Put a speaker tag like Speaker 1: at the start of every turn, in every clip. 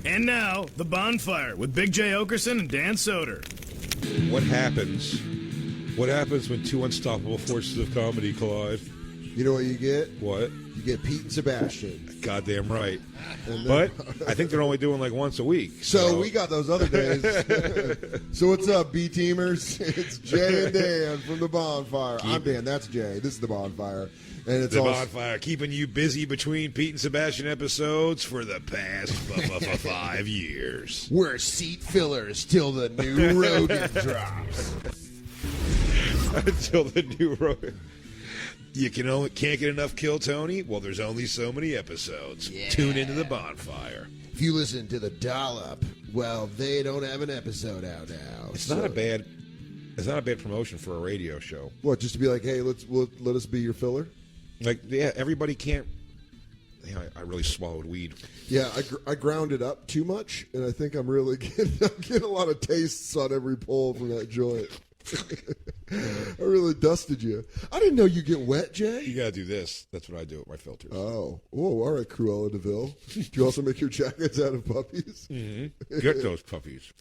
Speaker 1: And now, The Bonfire with Big Jay Oakerson and Dan Soder.
Speaker 2: What happens? What happens when two unstoppable forces of comedy collide?
Speaker 3: You know what you get?
Speaker 2: What?
Speaker 3: You get Pete and Sebastian.
Speaker 2: Goddamn right. But I think they're only doing like once a week.
Speaker 3: So we got those other days. So what's up, B-teamers? It's Jay and Dan from The Bonfire. I'm Dan. That's Jay. This is The Bonfire. And it's
Speaker 2: The Bonfire, keeping you busy between Pete and Sebastian episodes for the past 5 years.
Speaker 3: We're seat fillers till the new Rogan drops.
Speaker 2: Until the new Rogan. You can't get enough Kill Tony? Well, there's only so many episodes. Yeah. Tune into The Bonfire.
Speaker 3: If you listen to The Dollop, well, they don't have an episode out now.
Speaker 2: It's not a bad promotion for a radio show.
Speaker 3: What, just to be like, hey, let us be your filler?
Speaker 2: Like, yeah, everybody can't. Yeah, I really swallowed weed.
Speaker 3: Yeah, I ground it up too much, and I think I'm really getting a lot of tastes on every pull from that joint. I really dusted you. I didn't know you get wet, Jay.
Speaker 2: You gotta do this. That's what I do with my filters.
Speaker 3: Oh, all right, Cruella DeVille. Do you also make your jackets out of puppies?
Speaker 2: Mm-hmm. Get those puppies.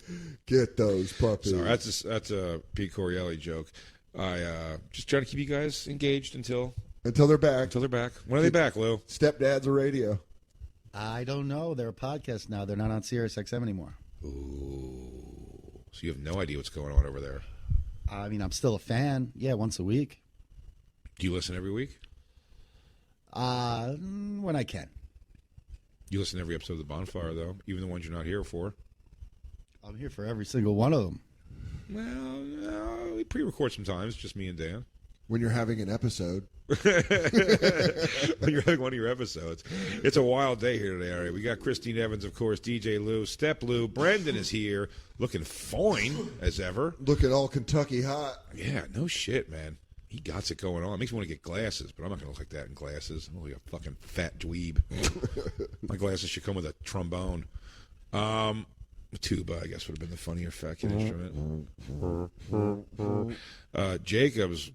Speaker 3: Get those puppies.
Speaker 2: Sorry, that's a Pete Corielli joke. I just trying to keep you guys engaged until
Speaker 3: they're back.
Speaker 2: Until they're back. When are they back, Lou?
Speaker 3: Stepdad's a radio.
Speaker 4: I don't know. They're a podcast now. They're not on Sirius XM anymore.
Speaker 2: Ooh. So you have no idea what's going on over there.
Speaker 4: I mean, I'm still a fan. Yeah, once a week.
Speaker 2: Do you listen every week?
Speaker 4: When I can.
Speaker 2: You listen to every episode of The Bonfire, though, even the ones you're not here for.
Speaker 4: I'm here for every single one of them.
Speaker 2: Well, no, we pre-record sometimes, just me and Dan.
Speaker 3: When you're having an episode.
Speaker 2: When you're having one of your episodes. It's a wild day here today, all right? We got Christine Evans, of course, DJ Lou, Step Lou. Brendan is here, looking fine as ever.
Speaker 3: Looking all Kentucky hot.
Speaker 2: Yeah, no shit, man. He got it going on. It makes me want to get glasses, but I'm not going to look like that in glasses. I'm like a fucking fat dweeb. My glasses should come with a trombone. Tuba, I guess, would have been the funnier fucking instrument. Jacob's,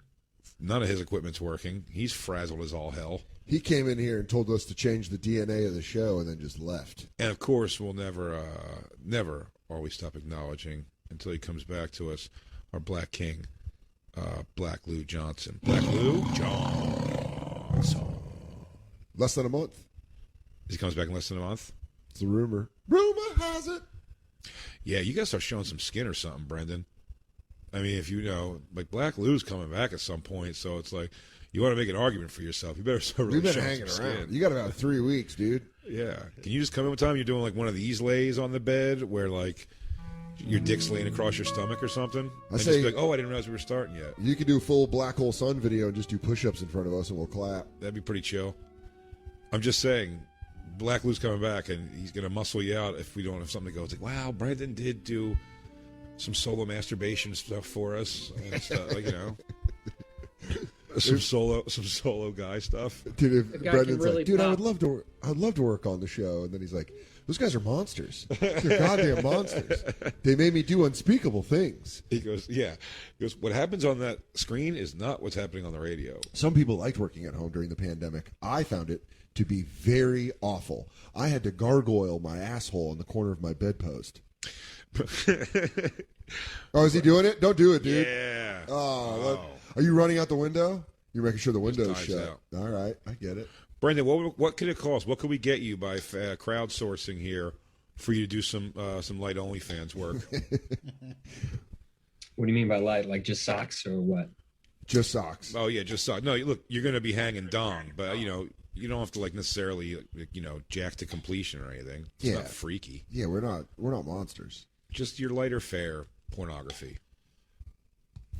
Speaker 2: none of his equipment's working. He's frazzled as all hell.
Speaker 3: He came in here and told us to change the DNA of the show and then just left.
Speaker 2: And, of course, we'll never always stop acknowledging until he comes back to us, our Black King, Black Lou Johnson. Black Lou Johnson.
Speaker 3: Less than a month.
Speaker 2: He comes back in less than a month?
Speaker 3: It's a rumor. Rumor has it.
Speaker 2: Yeah, you got to start showing some skin or something, Brendan. I mean, if you know, like Black Lou's coming back at some point, so it's like you want to make an argument for yourself. You better start really showing some
Speaker 3: around.
Speaker 2: skin.
Speaker 3: You got about 3 weeks, dude.
Speaker 2: Yeah. Can you just come in one time? You're doing like one of these lays on the bed where like your dick's laying across your stomach or something.
Speaker 3: I say,
Speaker 2: just be like, oh, I didn't realize we were starting yet.
Speaker 3: You could do a full Black Hole Sun video and just do push-ups in front of us and we'll clap.
Speaker 2: That'd be pretty chill. I'm just saying. Black Lou's coming back, and he's going to muscle you out if we don't have something to go. It's like, wow, Brendan did do some solo masturbation stuff for us, and stuff, like, you know, some solo guy stuff.
Speaker 3: Dude, if Brendan's
Speaker 5: really
Speaker 3: like, dude,
Speaker 5: pop.
Speaker 3: I'd love to work on the show, and then he's like, those guys are monsters. They're goddamn monsters. They made me do unspeakable things.
Speaker 2: He goes, yeah. He goes, what happens on that screen is not what's happening on the radio.
Speaker 3: Some people liked working at home during the pandemic. I found it to be very awful. I had to gargoyle my asshole in the corner of my bedpost. Oh, is he doing it? Don't do it, dude.
Speaker 2: Yeah.
Speaker 3: Oh, are you running out the window? You're making sure the window's shut.
Speaker 2: Out.
Speaker 3: All right, I get it.
Speaker 2: Brendan, what could it cost? What could we get you by crowdsourcing here for you to do some light OnlyFans work?
Speaker 5: What do you mean by light? Like just socks or what?
Speaker 3: Just socks.
Speaker 2: Oh yeah, just socks. No, look, you're going to be hanging dong, but you know. You don't have to like necessarily, you know, jack to completion or anything. It's not freaky.
Speaker 3: Yeah, we're not monsters.
Speaker 2: Just your lighter fare pornography.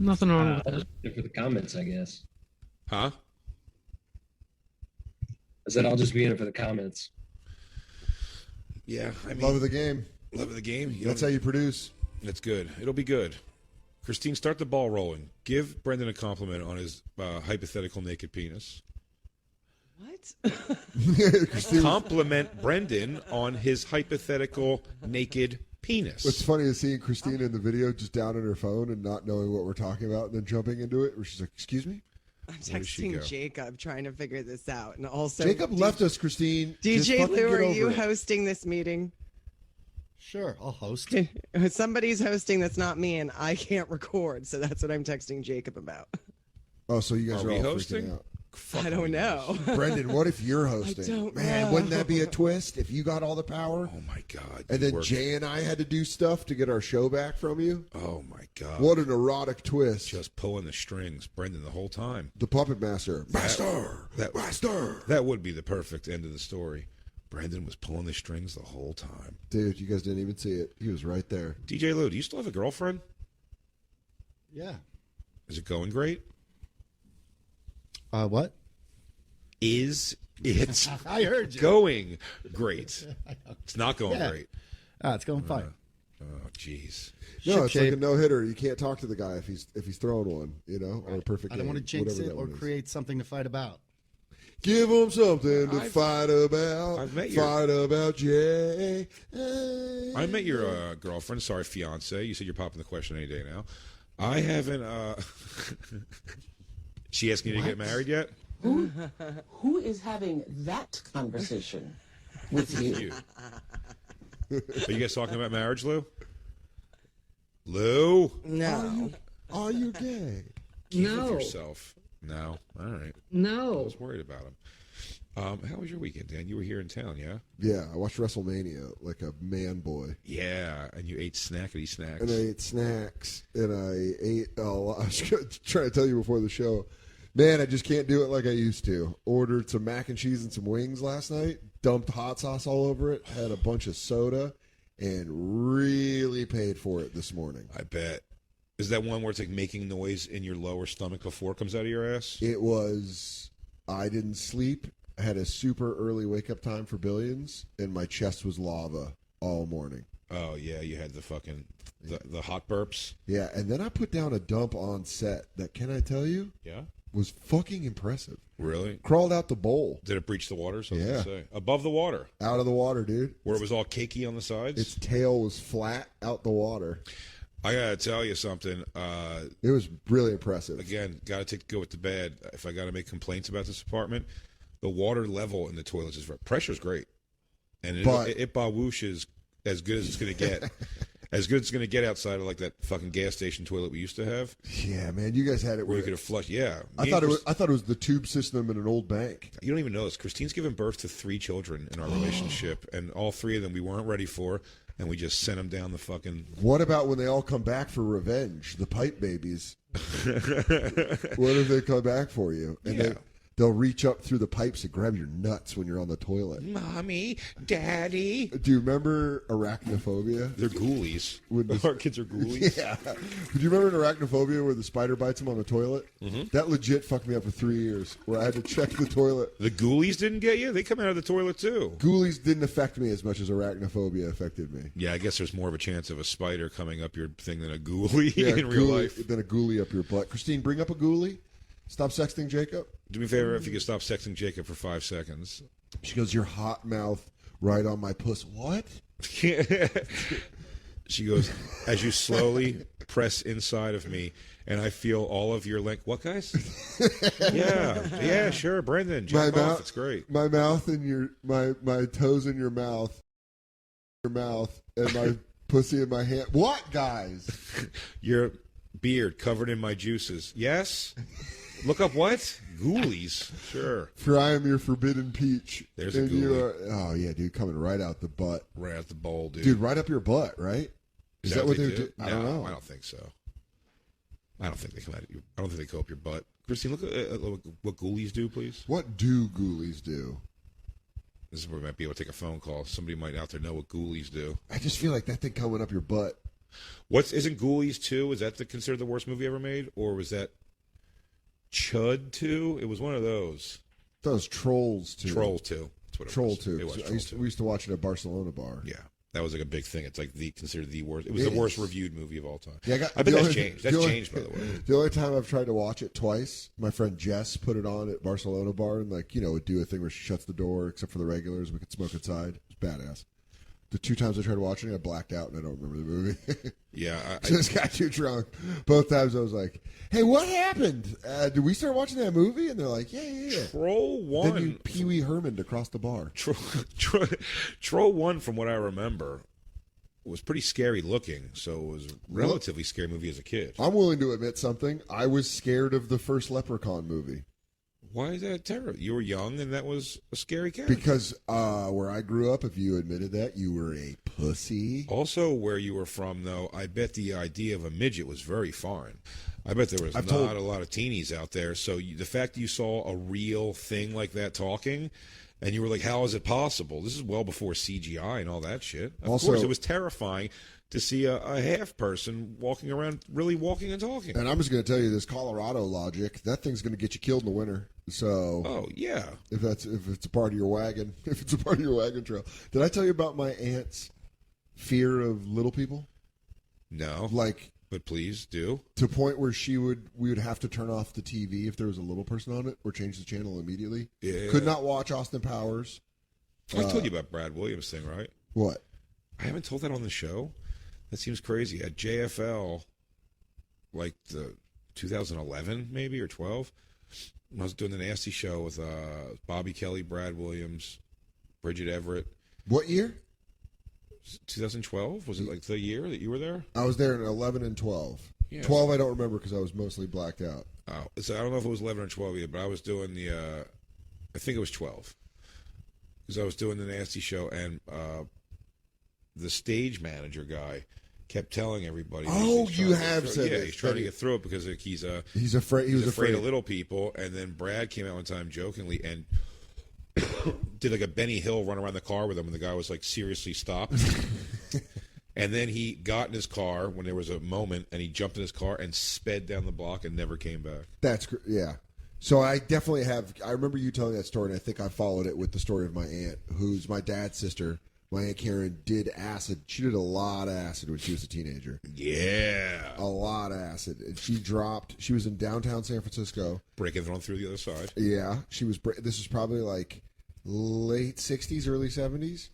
Speaker 6: Nothing wrong with
Speaker 5: I'll
Speaker 6: that.
Speaker 5: just be for the comments, I guess.
Speaker 2: Huh?
Speaker 5: I said I'll just be in it for the comments.
Speaker 2: Yeah, I mean,
Speaker 3: Love of the game.
Speaker 2: Love of the game.
Speaker 3: That's how you produce.
Speaker 2: That's good. It'll be good. Christine, start the ball rolling. Give Brendan a compliment on his hypothetical naked penis.
Speaker 7: What?
Speaker 2: Compliment Brendan on his hypothetical naked penis.
Speaker 3: What's funny is seeing Christina in the video just down on her phone and not knowing what we're talking about and then jumping into it where she's like, excuse me?
Speaker 7: I'm
Speaker 2: Where does she go?
Speaker 7: texting Jacob trying to figure this out. And also,
Speaker 3: Jacob left us, Christine. Just
Speaker 7: DJ
Speaker 3: fucking
Speaker 7: Lou,
Speaker 3: get
Speaker 7: are
Speaker 3: over
Speaker 7: you
Speaker 3: it.
Speaker 7: hosting this meeting?
Speaker 4: Sure, I'll host.
Speaker 7: Somebody's hosting that's not me, and I can't record, so that's what I'm texting Jacob about.
Speaker 3: Oh, so you guys
Speaker 2: Are
Speaker 3: are
Speaker 2: we
Speaker 3: all
Speaker 2: hosting?
Speaker 3: freaking out.
Speaker 7: I don't know.
Speaker 3: Brendan, what if you're hosting?
Speaker 7: don't
Speaker 3: Man,
Speaker 7: know.
Speaker 3: wouldn't that be a twist if you got all the power?
Speaker 2: Oh my God!
Speaker 3: And
Speaker 2: you
Speaker 3: then
Speaker 2: worked-
Speaker 3: Jay and I had to do stuff to get our show back from you?
Speaker 2: Oh my God!
Speaker 3: What an erotic twist.
Speaker 2: Just pulling the strings, Brendan, the whole time.
Speaker 3: The Puppet Master. Master! Master!
Speaker 2: That would be the perfect end of the story. Brendan was pulling the strings the whole time.
Speaker 3: Dude, you guys didn't even see it. He was right there.
Speaker 2: DJ Lou, do you still have a girlfriend?
Speaker 4: Yeah.
Speaker 2: Is it going great?
Speaker 4: What?
Speaker 2: Is it
Speaker 4: I heard you.
Speaker 2: going great? It's not going
Speaker 4: Yeah.
Speaker 2: great.
Speaker 4: It's going fine.
Speaker 2: Oh, jeez.
Speaker 3: No, it's
Speaker 4: Ship
Speaker 3: like a
Speaker 4: shape.
Speaker 3: no-hitter. You can't talk to the guy if he's throwing one, or a perfect
Speaker 4: I don't
Speaker 3: game,
Speaker 4: want to jinx
Speaker 3: whatever
Speaker 4: it
Speaker 3: that
Speaker 4: or
Speaker 3: one is.
Speaker 4: create something to fight about.
Speaker 3: Give him something to
Speaker 2: I've-
Speaker 3: fight about.
Speaker 2: I've met your-
Speaker 3: Fight about Jay.
Speaker 2: I met your girlfriend, sorry, fiance. You said you're popping the question any day now. I haven't. She asking you to get married yet?
Speaker 8: Who is having that conversation with you?
Speaker 2: You. Are you guys talking about marriage, Lou? Lou?
Speaker 7: No.
Speaker 3: Are you gay?
Speaker 2: Keep with
Speaker 6: No.
Speaker 2: yourself. No. All right. I
Speaker 6: No.
Speaker 2: was worried about him. How was your weekend, Dan? You were here in town, yeah?
Speaker 3: Yeah, I watched WrestleMania like a man boy.
Speaker 2: Yeah, and you ate snackety snacks.
Speaker 3: And I ate snacks, and I ate a lot. I was trying to tell you before the show. Man, I just can't do it like I used to. Ordered some mac and cheese and some wings last night. Dumped hot sauce all over it. Had a bunch of soda, and really paid for it this morning.
Speaker 2: I bet. Is that one where it's like making noise in your lower stomach before it comes out of your ass?
Speaker 3: It was. I didn't sleep. I had a super early wake up time for Billions, and my chest was lava all morning.
Speaker 2: Oh, yeah, you had the fucking, the hot burps.
Speaker 3: Yeah, and then I put down a dump on set that, can I tell you,
Speaker 2: Yeah?
Speaker 3: was fucking impressive.
Speaker 2: Really?
Speaker 3: Crawled out the bowl.
Speaker 2: Did it breach the water? So
Speaker 3: Yeah.
Speaker 2: say. Above the water,
Speaker 3: Out of the water, dude.
Speaker 2: where it was all cakey on the sides?
Speaker 3: Its tail was flat out the water.
Speaker 2: I gotta tell you something.
Speaker 3: It was really impressive.
Speaker 2: Again, gotta take the good with the bad. If I gotta make complaints about this apartment, the water level in the toilets is pressure's great, and
Speaker 3: But-
Speaker 2: it bawwooshes as good as it's gonna get. As good as it's gonna get outside of like that fucking gas station toilet we used to have,
Speaker 3: Yeah, man, you guys had it
Speaker 2: where you
Speaker 3: where
Speaker 2: could have flushed. Yeah,
Speaker 3: I
Speaker 2: Me
Speaker 3: thought
Speaker 2: and
Speaker 3: I thought it was the tube system in an old bank.
Speaker 2: You don't even know this. Christine's given birth to 3 children in our relationship, and all 3 of them we weren't ready for, and we just sent them down the fucking.
Speaker 3: What about when they all come back for revenge? The pipe babies. What if they come back for you? And
Speaker 2: Yeah.
Speaker 3: they'll reach up through the pipes and grab your nuts when you're on the toilet.
Speaker 2: Mommy, Daddy.
Speaker 3: Do you remember arachnophobia?
Speaker 2: They're ghoulies.
Speaker 3: When the-
Speaker 2: Our kids are ghoulies.
Speaker 3: Yeah. Do you remember in arachnophobia where the spider bites him on the toilet?
Speaker 2: Mm-hmm.
Speaker 3: That legit fucked me up for 3 years, where I had to check the toilet.
Speaker 2: The ghoulies didn't get you? They come out of the toilet too.
Speaker 3: Ghoulies didn't affect me as much as arachnophobia affected me.
Speaker 2: Yeah, I guess there's more of a chance of a spider coming up your thing than a ghoulie
Speaker 3: Yeah,
Speaker 2: in real
Speaker 3: ghoulie-
Speaker 2: life.
Speaker 3: Than a ghoulie up your butt. Christine, bring up a ghoulie. Stop sexting Jacob.
Speaker 2: Do me a favor if you could stop sexting Jacob for 5 seconds.
Speaker 3: She goes, your hot mouth right on my puss. What?
Speaker 2: She goes, as you slowly press inside of me, and I feel all of your length. What, guys? Yeah, sure, Brendan. Jump off. It's great.
Speaker 3: My mouth in your my toes in your mouth, and my pussy in my hand. What, guys?
Speaker 2: Your beard covered in my juices. Yes? Look up what? Ghoulies. Sure.
Speaker 3: For I am your forbidden peach.
Speaker 2: There's a
Speaker 3: and you
Speaker 2: ghoulie.
Speaker 3: are, oh yeah, dude, coming right out the butt,
Speaker 2: Right out the bowl, dude.
Speaker 3: dude, right up your butt, right? Is that what they
Speaker 2: do?
Speaker 3: do? I don't know.
Speaker 2: I don't think so. I don't think they come out of you. I don't think they go up your butt. Christine, look at what ghoulies do, please.
Speaker 3: What do ghoulies do?
Speaker 2: This is where we might be able to take a phone call. Somebody might out there know what ghoulies do.
Speaker 3: I just feel like that thing coming up your butt.
Speaker 2: Isn't Ghoulies 2? Is that considered the worst movie ever made? Or was that Chud 2? It was one of those.
Speaker 3: Those Trolls too.
Speaker 2: Troll 2. That's what it
Speaker 3: Troll
Speaker 2: was.
Speaker 3: too.
Speaker 2: It was Troll 2.
Speaker 3: We used to watch it at Barcelona bar.
Speaker 2: Yeah. That was like a big thing. It's like considered the worst. It was
Speaker 3: It
Speaker 2: the worst
Speaker 3: is.
Speaker 2: reviewed movie of all time.
Speaker 3: Yeah,
Speaker 2: I bet that's changed. That's changed, by the way.
Speaker 3: The only time I've tried to watch it twice, my friend Jess put it on at Barcelona bar and would do a thing where she shuts the door except for the regulars. We could smoke inside. It was badass. The 2 times I tried watching it, I blacked out and I don't remember the movie.
Speaker 2: Yeah.
Speaker 3: Just got too drunk. Both times I was like, "Hey, what happened? Did we start watching that movie?" And they're like, "Yeah."
Speaker 2: Troll 1.
Speaker 3: Then you Pee Wee Herman across the bar.
Speaker 2: Troll 1, from what I remember, was pretty scary looking, so it was a relatively scary movie as a kid.
Speaker 3: I'm willing to admit something. I was scared of the first Leprechaun movie.
Speaker 2: Why is that terrible? You were young, and that was a scary character.
Speaker 3: Because where I grew up, if you admitted that, you were a pussy.
Speaker 2: Also, where you were from, though, I bet the idea of a midget was very foreign. I bet there was not a lot of teenies out there. So the fact that you saw a real thing like that talking, and you were like, how is it possible? This is well before CGI and all that shit. Of course, it was terrifying to see a half person walking around, really walking and talking.
Speaker 3: And I'm just going to tell you this Colorado logic, that thing's going to get you killed in the winter. So,
Speaker 2: oh yeah,
Speaker 3: if it's a part of your wagon, trail. Did I tell you about my aunt's fear of little people?
Speaker 2: No, but please do.
Speaker 3: To a point where we would have to turn off the TV if there was a little person on it, or change the channel immediately.
Speaker 2: Yeah,
Speaker 3: could not watch Austin Powers.
Speaker 2: I told you about Brad Williams thing, right?
Speaker 3: What?
Speaker 2: I haven't told that on the show. That seems crazy. At JFL, like the 2011 maybe or 12. I was doing the Nasty Show with Bobby Kelly, Brad Williams, Bridget Everett.
Speaker 3: What year?
Speaker 2: 2012? Was it like the year that you were there?
Speaker 3: I was there in 11 and 12.
Speaker 2: Yeah,
Speaker 3: 12 I don't remember because I was mostly blacked out.
Speaker 2: Oh, so I don't know if it was 11 or 12 either, but I was doing I think it was 12. Because I was doing the Nasty Show, and the stage manager guy kept telling everybody.
Speaker 3: Oh, you have said
Speaker 2: yeah,
Speaker 3: this.
Speaker 2: he's trying to get through it because he's
Speaker 3: afraid. He was afraid
Speaker 2: of little people. And then Brad came out one time jokingly and did like a Benny Hill run around the car with him, and the guy was like seriously stopped. And then he got in his car when there was a moment, and he jumped in his car and sped down the block and never came back.
Speaker 3: Yeah. So I definitely have. I remember you telling that story, and I think I followed it with the story of my aunt, who's my dad's sister. My Aunt Karen did acid. She did a lot of acid when she was a teenager.
Speaker 2: Yeah.
Speaker 3: A lot of acid. And she was in downtown San Francisco.
Speaker 2: Breaking on through the other side.
Speaker 3: Yeah. This was probably like late 60s, early 70s.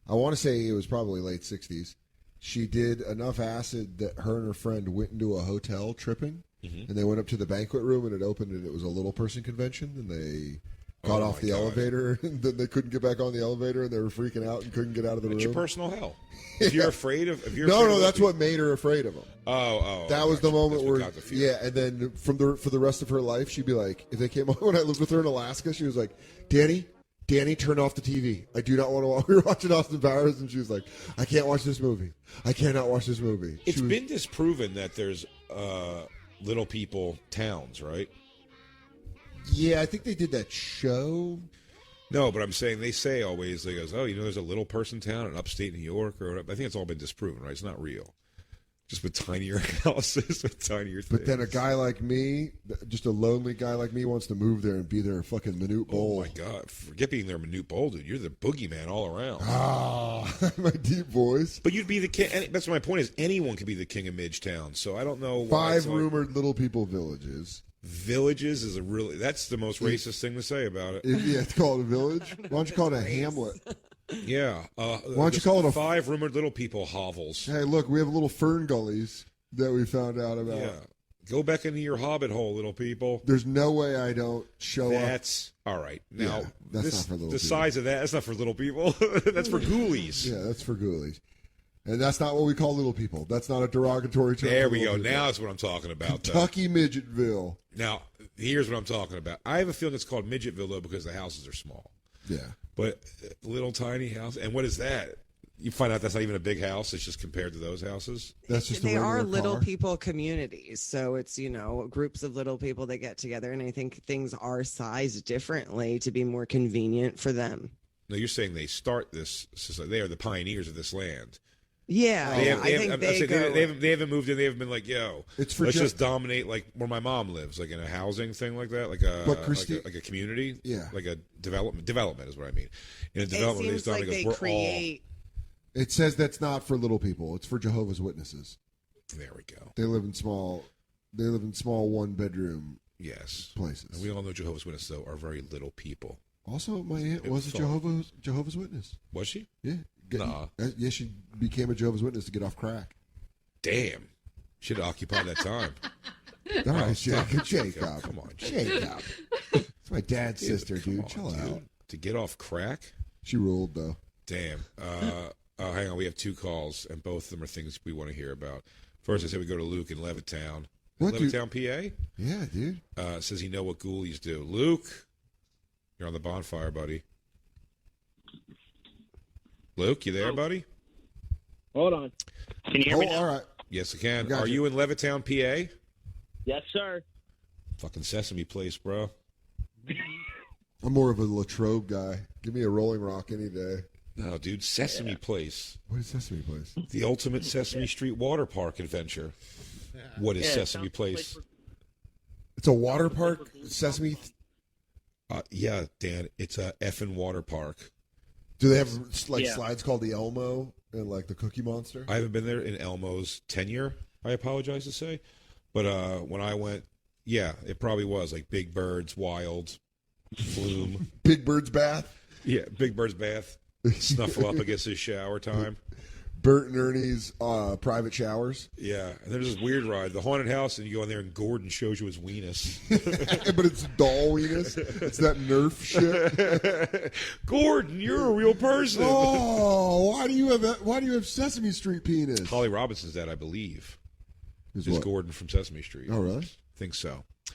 Speaker 3: I want to say it was probably late 60s. She did enough acid that her and her friend went into a hotel tripping. Mm-hmm. And they went up to the banquet room, and it opened, and it was a little person convention, and they got off the elevator, and then they couldn't get back on the elevator, and they were freaking out and couldn't get out of the room.
Speaker 2: It's your personal hell. If you're afraid of,
Speaker 3: no, that's what made her afraid of them. That was the moment where, and then for the rest of her life, she'd be like, if they came on when I lived with her in Alaska, she was like, Danny, turn off the TV. I do not want to watch. We were watching Austin Powers, and she was like, I can't watch this movie. I cannot watch this movie.
Speaker 2: It's been disproven that there's little people towns, right?
Speaker 3: Yeah, I think they did that show.
Speaker 2: No, but I'm saying they say always, they goes, there's a little person town in upstate New York, or whatever. I think it's all been disproven, right? It's not real. Just with tinier houses, with tinier things.
Speaker 3: But then a guy like me, just a lonely guy like me, wants to move there and be their fucking Minute Bowl.
Speaker 2: Oh, my God. Forget being their Minute Bowl, dude. You're the boogeyman all around.
Speaker 3: My deep voice.
Speaker 2: But you'd be the king. That's my point is anyone could be the king of Midgetown. So I don't know why.
Speaker 3: 5 rumored little people villages.
Speaker 2: Villages is that's the most racist thing to say about it.
Speaker 3: Yeah, it's called a village. Why don't you call it a hamlet?
Speaker 2: Yeah.
Speaker 3: Why don't you call it
Speaker 2: 5 rumored little people hovels?
Speaker 3: Hey, look, we have little fern gullies that we found out about.
Speaker 2: Yeah. Go back into your hobbit hole, little people.
Speaker 3: There's no way I don't show up.
Speaker 2: That's all right. Now,
Speaker 3: that's not for little people.
Speaker 2: The size of that's not for little people. That's for ghoulies.
Speaker 3: Yeah, that's for ghoulies. And that's not what we call little people. That's not a derogatory term.
Speaker 2: There we go. Now that's what I'm talking about.
Speaker 3: Kentucky Midgetville.
Speaker 2: Now, here's what I'm talking about. I have a feeling it's called Midgetville, though, because the houses are small.
Speaker 3: Yeah.
Speaker 2: But little tiny house. And what is that? You find out that's not even a big house. It's just compared to those houses.
Speaker 3: That's just
Speaker 7: they are little people communities. So it's, groups of little people that get together. And I think things are sized differently to be more convenient for them.
Speaker 2: No, you're saying they start this. They are the pioneers of this land.
Speaker 7: Yeah, they haven't moved in. They haven't been like, let's just dominate like where my mom lives, like in a housing thing like that, like a community, like a development is what I mean. In a development, it seems like they create.
Speaker 3: It says that's not for little people. It's for Jehovah's Witnesses.
Speaker 2: There we go.
Speaker 3: They live in small 1-bedroom places.
Speaker 2: And we all know Jehovah's Witnesses though are very little people.
Speaker 3: Also, my aunt was a Jehovah's Witness.
Speaker 2: Was she?
Speaker 3: Yeah.
Speaker 2: Nah.
Speaker 3: Yeah, she became a Jehovah's Witness to get off crack.
Speaker 2: Damn. Should have occupied that time.
Speaker 3: All right, Jacob.
Speaker 2: Come on,
Speaker 3: Jacob. It's my dad's sister, dude. Chill out.
Speaker 2: To get off crack?
Speaker 3: She ruled, though.
Speaker 2: Damn. Oh, hang on. We have 2 calls, and both of them are things we want to hear about. First, I said we go to Luke in Levittown.
Speaker 3: What,
Speaker 2: Levittown, PA?
Speaker 3: Yeah, dude.
Speaker 2: Says he know what ghoulies do. Luke, you're on the bonfire, buddy. Luke, you there, buddy?
Speaker 9: Hold on. Can you hear me now?
Speaker 3: All right.
Speaker 2: Yes, I can. Are you in Levittown, PA?
Speaker 9: Yes, sir.
Speaker 2: Fucking Sesame Place, bro.
Speaker 3: I'm more of a Latrobe guy. Give me a Rolling Rock any day.
Speaker 2: No, dude, Sesame Place.
Speaker 3: What is Sesame Place?
Speaker 2: The ultimate Sesame Street water park adventure. What is Sesame Place?
Speaker 3: It's a water park? Sesame?
Speaker 2: Yeah, Dan, it's a effing water park.
Speaker 3: Do they have slides called the Elmo and like the Cookie Monster?
Speaker 2: I haven't been there in Elmo's tenure, I apologize to say. But when I went, yeah, it probably was like Big Bird's Wild, Flume.
Speaker 3: Big Bird's Bath?
Speaker 2: Yeah, Big Bird's Bath. Snuffle up against his shower time.
Speaker 3: Bert and Ernie's private showers.
Speaker 2: Yeah, and there's this weird ride, the haunted house, and you go in there and Gordon shows you his weenus.
Speaker 3: But it's doll weenus. It's that Nerf shit.
Speaker 2: Gordon, you're a real person.
Speaker 3: Oh, why do you have Sesame Street penis?
Speaker 2: Holly Robinson's dad, I believe, is Gordon from Sesame Street.
Speaker 3: Oh, really?
Speaker 2: Think so. A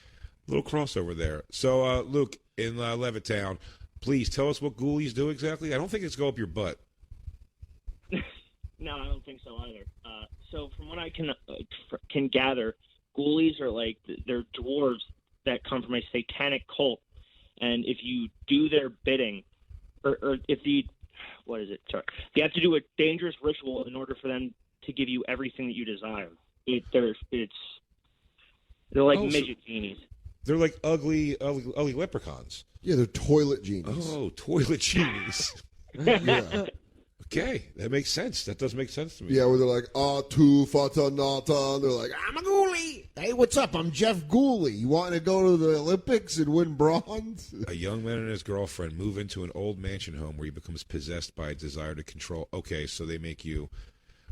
Speaker 2: little crossover there. So, Luke, in Levittown, please tell us what ghoulies do exactly. I don't think it's go up your butt.
Speaker 9: No, I don't think so either. So from what I can gather, ghoulies are like they're dwarves that come from a satanic cult, and if you do their bidding, or if you have to do a dangerous ritual in order for them to give you everything that you desire. They're like midget genies.
Speaker 2: They're like ugly leprechauns.
Speaker 3: Yeah, they're toilet genies.
Speaker 2: Oh, toilet genies.
Speaker 3: Yeah.
Speaker 2: Okay, that makes sense. That does make sense to me.
Speaker 3: Yeah, where they're like, tu fata nata. They're like, I'm a ghoulie. Hey, what's up? I'm Jeff Ghoulie. You want to go to the Olympics and win bronze?
Speaker 2: A young man and his girlfriend move into an old mansion home where he becomes possessed by a desire to control. Okay, so they make you,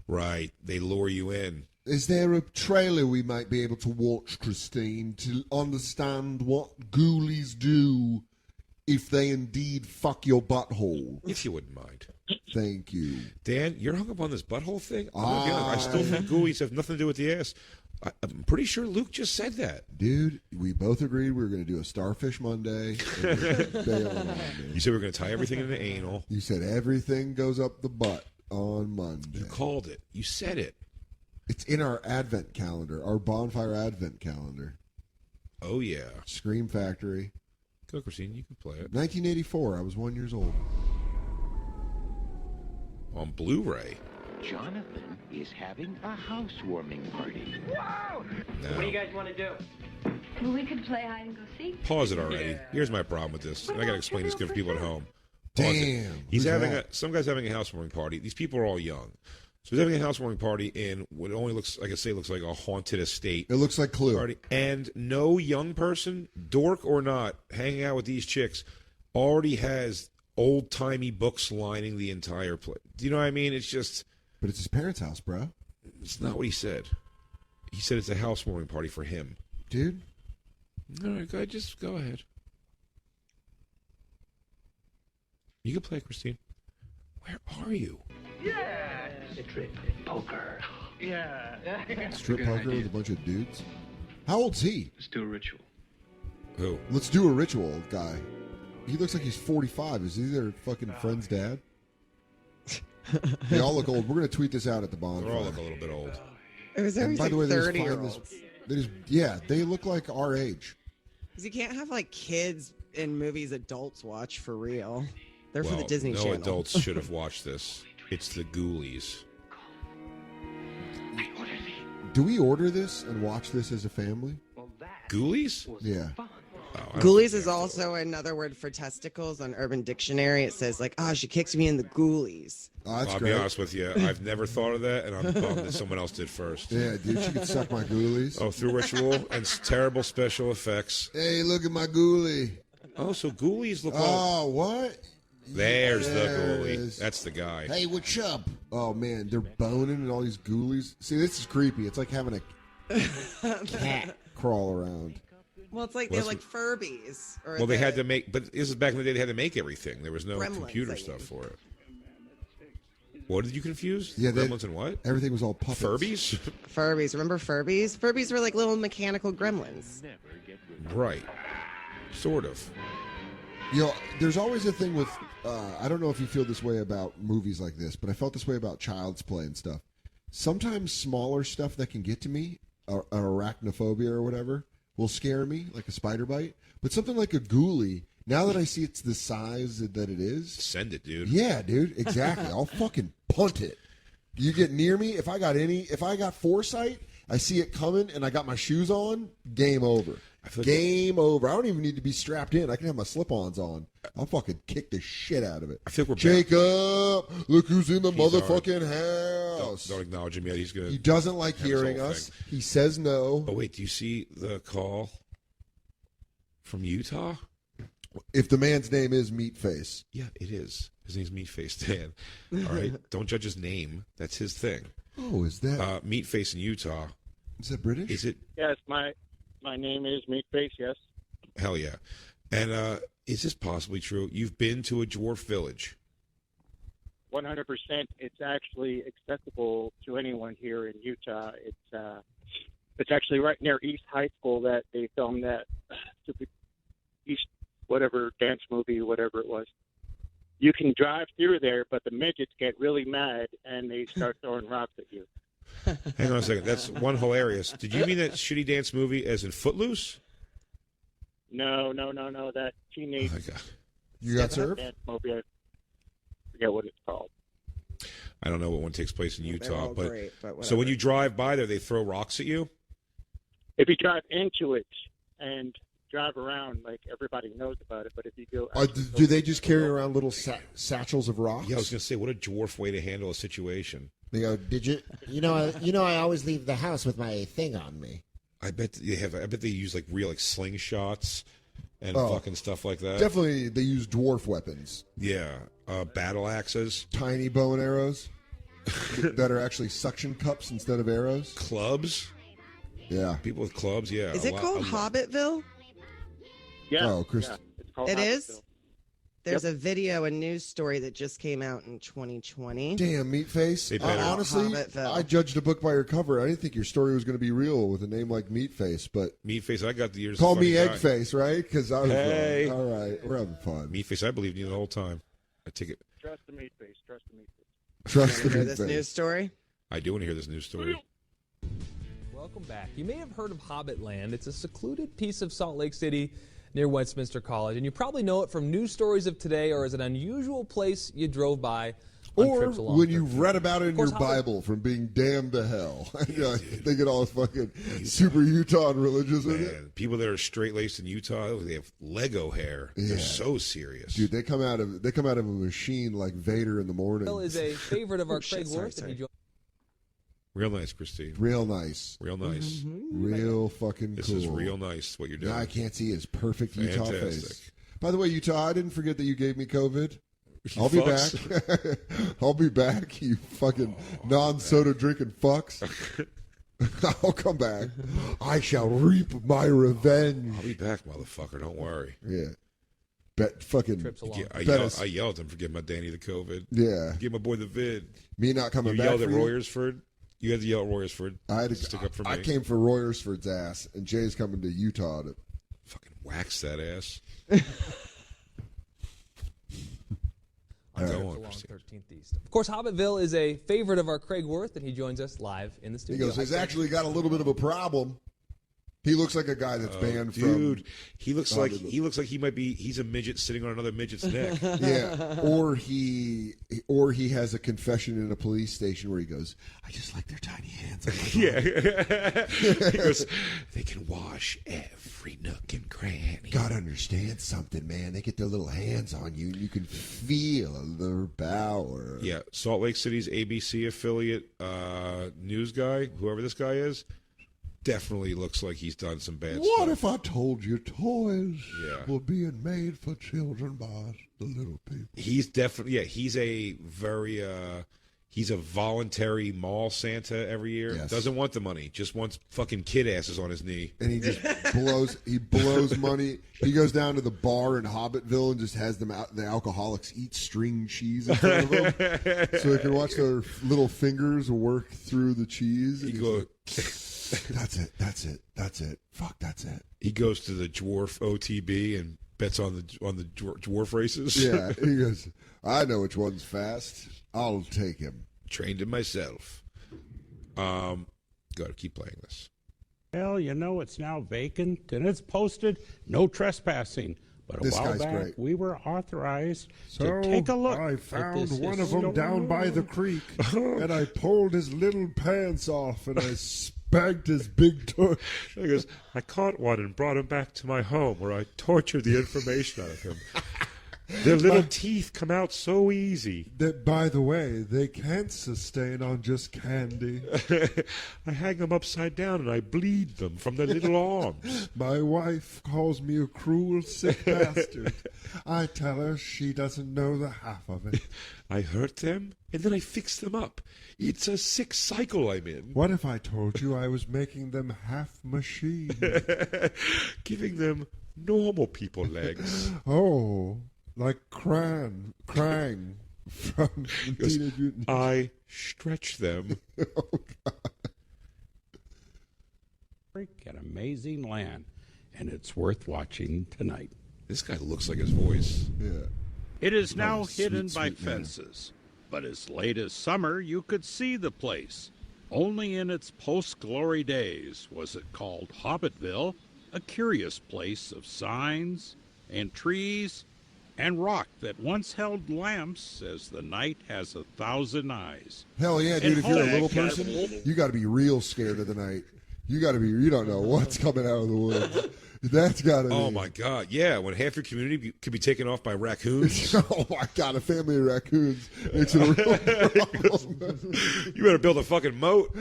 Speaker 2: right, they lure you in.
Speaker 3: Is there a trailer we might be able to watch, Christine, to understand what ghoulies do if they indeed fuck your butthole?
Speaker 2: If you wouldn't mind.
Speaker 3: Thank you.
Speaker 2: Dan, you're hung up on this butthole thing? I still think ghoulies have nothing to do with the ass. I'm pretty sure Luke just said that.
Speaker 3: Dude, we both agreed we were going to do a Starfish Monday.
Speaker 2: You said we were going to tie everything in the anal.
Speaker 3: You said everything goes up the butt on Monday.
Speaker 2: You called it. You said it.
Speaker 3: It's in our Advent calendar, our Bonfire Advent calendar.
Speaker 2: Oh, yeah.
Speaker 3: Scream Factory.
Speaker 2: Go, Christine. You can play it.
Speaker 3: 1984. I was 1 year old.
Speaker 2: On Blu-ray.
Speaker 10: Jonathan is having a housewarming party.
Speaker 11: Wow!
Speaker 2: No.
Speaker 11: What do you guys want to do?
Speaker 12: Well, we could play hide and go seek.
Speaker 2: Pause it already. Here's my problem with this. And I got to explain this to for people at home.
Speaker 3: Damn.
Speaker 2: He's having some guy's having a housewarming party. These people are all young. So he's having a housewarming party in what only looks like a haunted estate.
Speaker 3: It looks like Clue.
Speaker 2: Party. And no young person, dork or not, hanging out with these chicks already has old-timey books lining the entire place. Do you know what I mean? It's just...
Speaker 3: But it's his parents' house, bro.
Speaker 2: It's not what he said. He said it's a housewarming party for him.
Speaker 3: Dude?
Speaker 2: All right, go ahead. Just go ahead. You can play, Christine. Where are you?
Speaker 11: Yeah! Strip poker. Yeah.
Speaker 3: Strip poker with a bunch of dudes? How old's he?
Speaker 13: Let's do a ritual.
Speaker 2: Who?
Speaker 3: Let's do a ritual, guy. He looks like he's 45. Is he their fucking friend's dad? They all look old. We're going to tweet this out at the Bonfire.
Speaker 2: They all look a little bit old.
Speaker 14: It was always
Speaker 3: by
Speaker 14: like
Speaker 3: the way,
Speaker 14: 30-year-olds.
Speaker 3: They look like our age.
Speaker 14: Because you can't have like kids in movies adults watch for real. They're for the Disney Channel.
Speaker 2: No adults should have watched this. It's the Ghoulies.
Speaker 3: Do we order this and watch this as a family?
Speaker 2: Ghoulies?
Speaker 3: Yeah.
Speaker 14: Ghoulies is also another word for testicles on Urban Dictionary. It says like, she kicks me in the ghoulies.
Speaker 3: Oh, that's
Speaker 2: I'll
Speaker 3: great.
Speaker 2: be honest with you. I've never thought of that, and I'm bummed that someone else did first.
Speaker 3: Yeah, dude, she could suck my ghoulies.
Speaker 2: Oh, through ritual and terrible special effects.
Speaker 3: Hey, look at my ghoulie.
Speaker 2: Oh, so ghoulies look
Speaker 3: what?
Speaker 2: There's the ghoulie. That's the guy.
Speaker 3: Hey, what's up? Oh, man, they're boning and all these ghoulies. See, this is creepy. It's like having a cat crawl around.
Speaker 14: Well, it's like they're like Furbies.
Speaker 2: Well, they had to make, but this is back in the day. They had to make everything. There was no
Speaker 14: Gremlins,
Speaker 2: computer stuff for it.
Speaker 7: What did you confuse?
Speaker 3: Yeah,
Speaker 7: Gremlins and what?
Speaker 3: Everything was all puppets.
Speaker 7: Furbies?
Speaker 14: Furbies. Remember Furbies? Furbies were like little mechanical gremlins.
Speaker 7: Right. Sort of.
Speaker 3: There's always a thing with, I don't know if you feel this way about movies like this, but I felt this way about Child's Play and stuff. Sometimes smaller stuff that can get to me, or arachnophobia or whatever, will scare me, like a spider bite. But something like a ghoulie, now that I see it's the size that it is.
Speaker 7: Send it, dude.
Speaker 3: Yeah, dude, exactly. I'll fucking punt it. You get near me, if I got foresight, I see it coming and I got my shoes on, game over. Game over. I don't even need to be strapped in. I can have my slip-ons on. I'll fucking kick the shit out of it.
Speaker 7: I think we're
Speaker 3: Jacob, look who's in the motherfucking house.
Speaker 7: Don't acknowledge him yet. He's gonna.
Speaker 3: He doesn't like hearing us. He says no.
Speaker 7: Oh wait, do you see the call from Utah?
Speaker 3: If the man's name is Meatface.
Speaker 7: Yeah, it is. His name's Meatface Dan. All right, don't judge his name. That's his thing.
Speaker 3: Oh, is that
Speaker 7: Meatface in Utah?
Speaker 3: Is that British?
Speaker 7: Is it?
Speaker 13: Yes, my name is Meatface, yes.
Speaker 7: Hell yeah. And is this possibly true? You've been to a dwarf village?
Speaker 13: 100%. It's actually accessible to anyone here in Utah. It's actually right near East High School that they filmed that East whatever dance movie, whatever it was. You can drive through there, but the midgets get really mad and they start throwing rocks at you.
Speaker 7: Hang on a second. That's one hilarious. Did you mean that shitty dance movie as in Footloose?
Speaker 13: No. That teenage.
Speaker 7: Oh my God.
Speaker 3: You got served?
Speaker 13: Dance movie. I forget what it's called.
Speaker 7: I don't know what one takes place in Utah, but
Speaker 14: great, but
Speaker 7: so when you drive by there, they throw rocks at you?
Speaker 13: If you drive into it and drive around, like everybody knows about it, but if you go,
Speaker 3: do they just carry around little satchels of rocks?
Speaker 7: Yeah, I was gonna say, what a dwarf way to handle a situation.
Speaker 3: They go, did you?
Speaker 15: I always leave the house with my thing on me.
Speaker 7: I bet they use like real slingshots and fucking stuff like that.
Speaker 3: Definitely, they use dwarf weapons.
Speaker 7: Yeah, battle axes,
Speaker 3: tiny bow and arrows that are actually suction cups instead of arrows.
Speaker 7: Clubs.
Speaker 3: Yeah,
Speaker 7: people with clubs. Yeah.
Speaker 14: Is it called Hobbitville?
Speaker 13: Yeah.
Speaker 3: Oh, Chris.
Speaker 13: Yeah, it's called
Speaker 14: It
Speaker 13: Hobbitville.
Speaker 14: is? There's a video, a news story that just came out in 2020.
Speaker 3: Damn, Meatface. Honestly, I judged a book by your cover. I didn't think your story was going to be real with a name like Meatface, but
Speaker 7: Meatface, I got the years.
Speaker 3: Call me Eggface, right? Because I was
Speaker 7: hey.
Speaker 3: wrong. All right, we're having fun.
Speaker 7: Meatface, I believed in you the whole time. I take it.
Speaker 13: Trust the Meatface. Trust the Meatface.
Speaker 3: Trust the
Speaker 14: Hear this
Speaker 3: Meatface.
Speaker 14: news story?
Speaker 7: I do want to hear this news story.
Speaker 16: Welcome back. You may have heard of Hobbitland. It's a secluded piece of Salt Lake City near Westminster College, and you probably know it from news stories of today or as an unusual place you drove by on
Speaker 3: Or
Speaker 16: trips along
Speaker 3: when you've read about it in your Bible from being damned to hell.
Speaker 7: Yeah,
Speaker 3: they get all fucking super Utah and religious with it.
Speaker 7: Man, people that are straight-laced in Utah, they have Lego hair.
Speaker 3: Yeah.
Speaker 7: They're so serious.
Speaker 3: Dude, they come out of a machine like Vader in the morning.
Speaker 16: Bill is a favorite of our Craig Worth, and he joined.
Speaker 7: Real nice, Christine.
Speaker 3: Real nice.
Speaker 7: Real nice.
Speaker 3: Real fucking
Speaker 7: This
Speaker 3: cool.
Speaker 7: is real nice, what you're doing.
Speaker 3: Now I can't see his perfect Utah
Speaker 7: Fantastic.
Speaker 3: face. By the way, Utah, I didn't forget that you gave me COVID.
Speaker 7: You
Speaker 3: I'll be
Speaker 7: fucks.
Speaker 3: back. I'll be back, you fucking non-soda drinking fucks. I'll come back. I shall reap my revenge.
Speaker 7: I'll be back, motherfucker. Don't worry.
Speaker 3: Yeah. Bet fucking.
Speaker 7: Yeah, I yelled at him for giving my Danny the COVID.
Speaker 3: Yeah.
Speaker 7: Give my boy the vid.
Speaker 3: Me not coming
Speaker 7: you
Speaker 3: back.
Speaker 7: You yelled at
Speaker 3: for you?
Speaker 7: Royersford. You had to yell at Royersford.
Speaker 3: I had to
Speaker 7: stick up for me.
Speaker 3: I came for Royersford's ass, and Jay's coming to Utah to
Speaker 7: fucking wax that ass.
Speaker 16: On along 13th East. Of course, Hobbitville is a favorite of our Craig Worth, and he joins us live in the
Speaker 3: He
Speaker 16: studio.
Speaker 3: goes, he's actually got a little bit of a problem. He looks like a guy that's banned from.
Speaker 7: Dude, he looks like he might be. He's a midget sitting on another midget's neck.
Speaker 3: Yeah, or he has a confession in a police station where he goes, "I just like their tiny hands."
Speaker 7: Yeah, he goes, they can wash every nook and cranny.
Speaker 3: Gotta understand something, man. They get their little hands on you, and you can feel their power.
Speaker 7: Yeah, Salt Lake City's ABC affiliate news guy, whoever this guy is. Definitely looks like he's done some bad stuff.
Speaker 3: What if I told you toys
Speaker 7: Yeah.
Speaker 3: were being made for children by the little people?
Speaker 7: He's definitely, he's a very,
Speaker 2: He's a voluntary mall Santa every year.
Speaker 3: Yes.
Speaker 2: Doesn't want the money. Just wants fucking kid asses on his knee.
Speaker 3: And he just blows money. He goes down to the bar in Hobbitville and just has the alcoholics eat string cheese in front of him, so they can watch their little fingers work through the cheese.
Speaker 2: He goes,
Speaker 3: "That's it. Fuck, that's it."
Speaker 2: He goes to the dwarf OTB and bets on the dwarf races.
Speaker 3: Yeah, he goes, "I know which one's fast. I'll take him."
Speaker 2: Trained him myself. Go to keep playing this.
Speaker 17: Well, it's now vacant and it's posted no trespassing. But a while back, we were authorized to take a look.
Speaker 3: I found one of them down by the creek, and I pulled his little pants off, and I spanked his big toe.
Speaker 2: He goes, I caught one and brought him back to my home, where I tortured the information out of him. Their little teeth come out so easy.
Speaker 3: That, by the way, they can't sustain on just candy.
Speaker 2: I hang them upside down and I bleed them from their little arms.
Speaker 3: My wife calls me a cruel, sick bastard. I tell her she doesn't know the half of it.
Speaker 2: I hurt them and then I fix them up. It's a sick cycle I'm in.
Speaker 3: What if I told you I was making them half machine?
Speaker 2: Giving them normal people legs.
Speaker 3: Oh, like Krang from Teenage Mutant.
Speaker 2: I stretch them.
Speaker 3: Oh, God.
Speaker 17: An amazing land, and it's worth watching tonight.
Speaker 2: This guy looks like his voice.
Speaker 3: Yeah.
Speaker 17: It is now
Speaker 3: sweet,
Speaker 17: hidden by
Speaker 3: sweet man.
Speaker 17: fences, but as late as summer, you could see the place. Only in its post-glory days was it called Hobbitville, a curious place of signs and trees and rock that once held lamps as the night has 1,000 eyes.
Speaker 3: Hell yeah, dude. If you're a little person, you got to be real scared of the night. You don't know what's coming out of the woods. That's got to be.
Speaker 2: Oh, my God. Yeah, when half your community could be taken off by raccoons.
Speaker 3: Oh, my God. A family of raccoons makes it a real problem.
Speaker 2: You better build a fucking moat.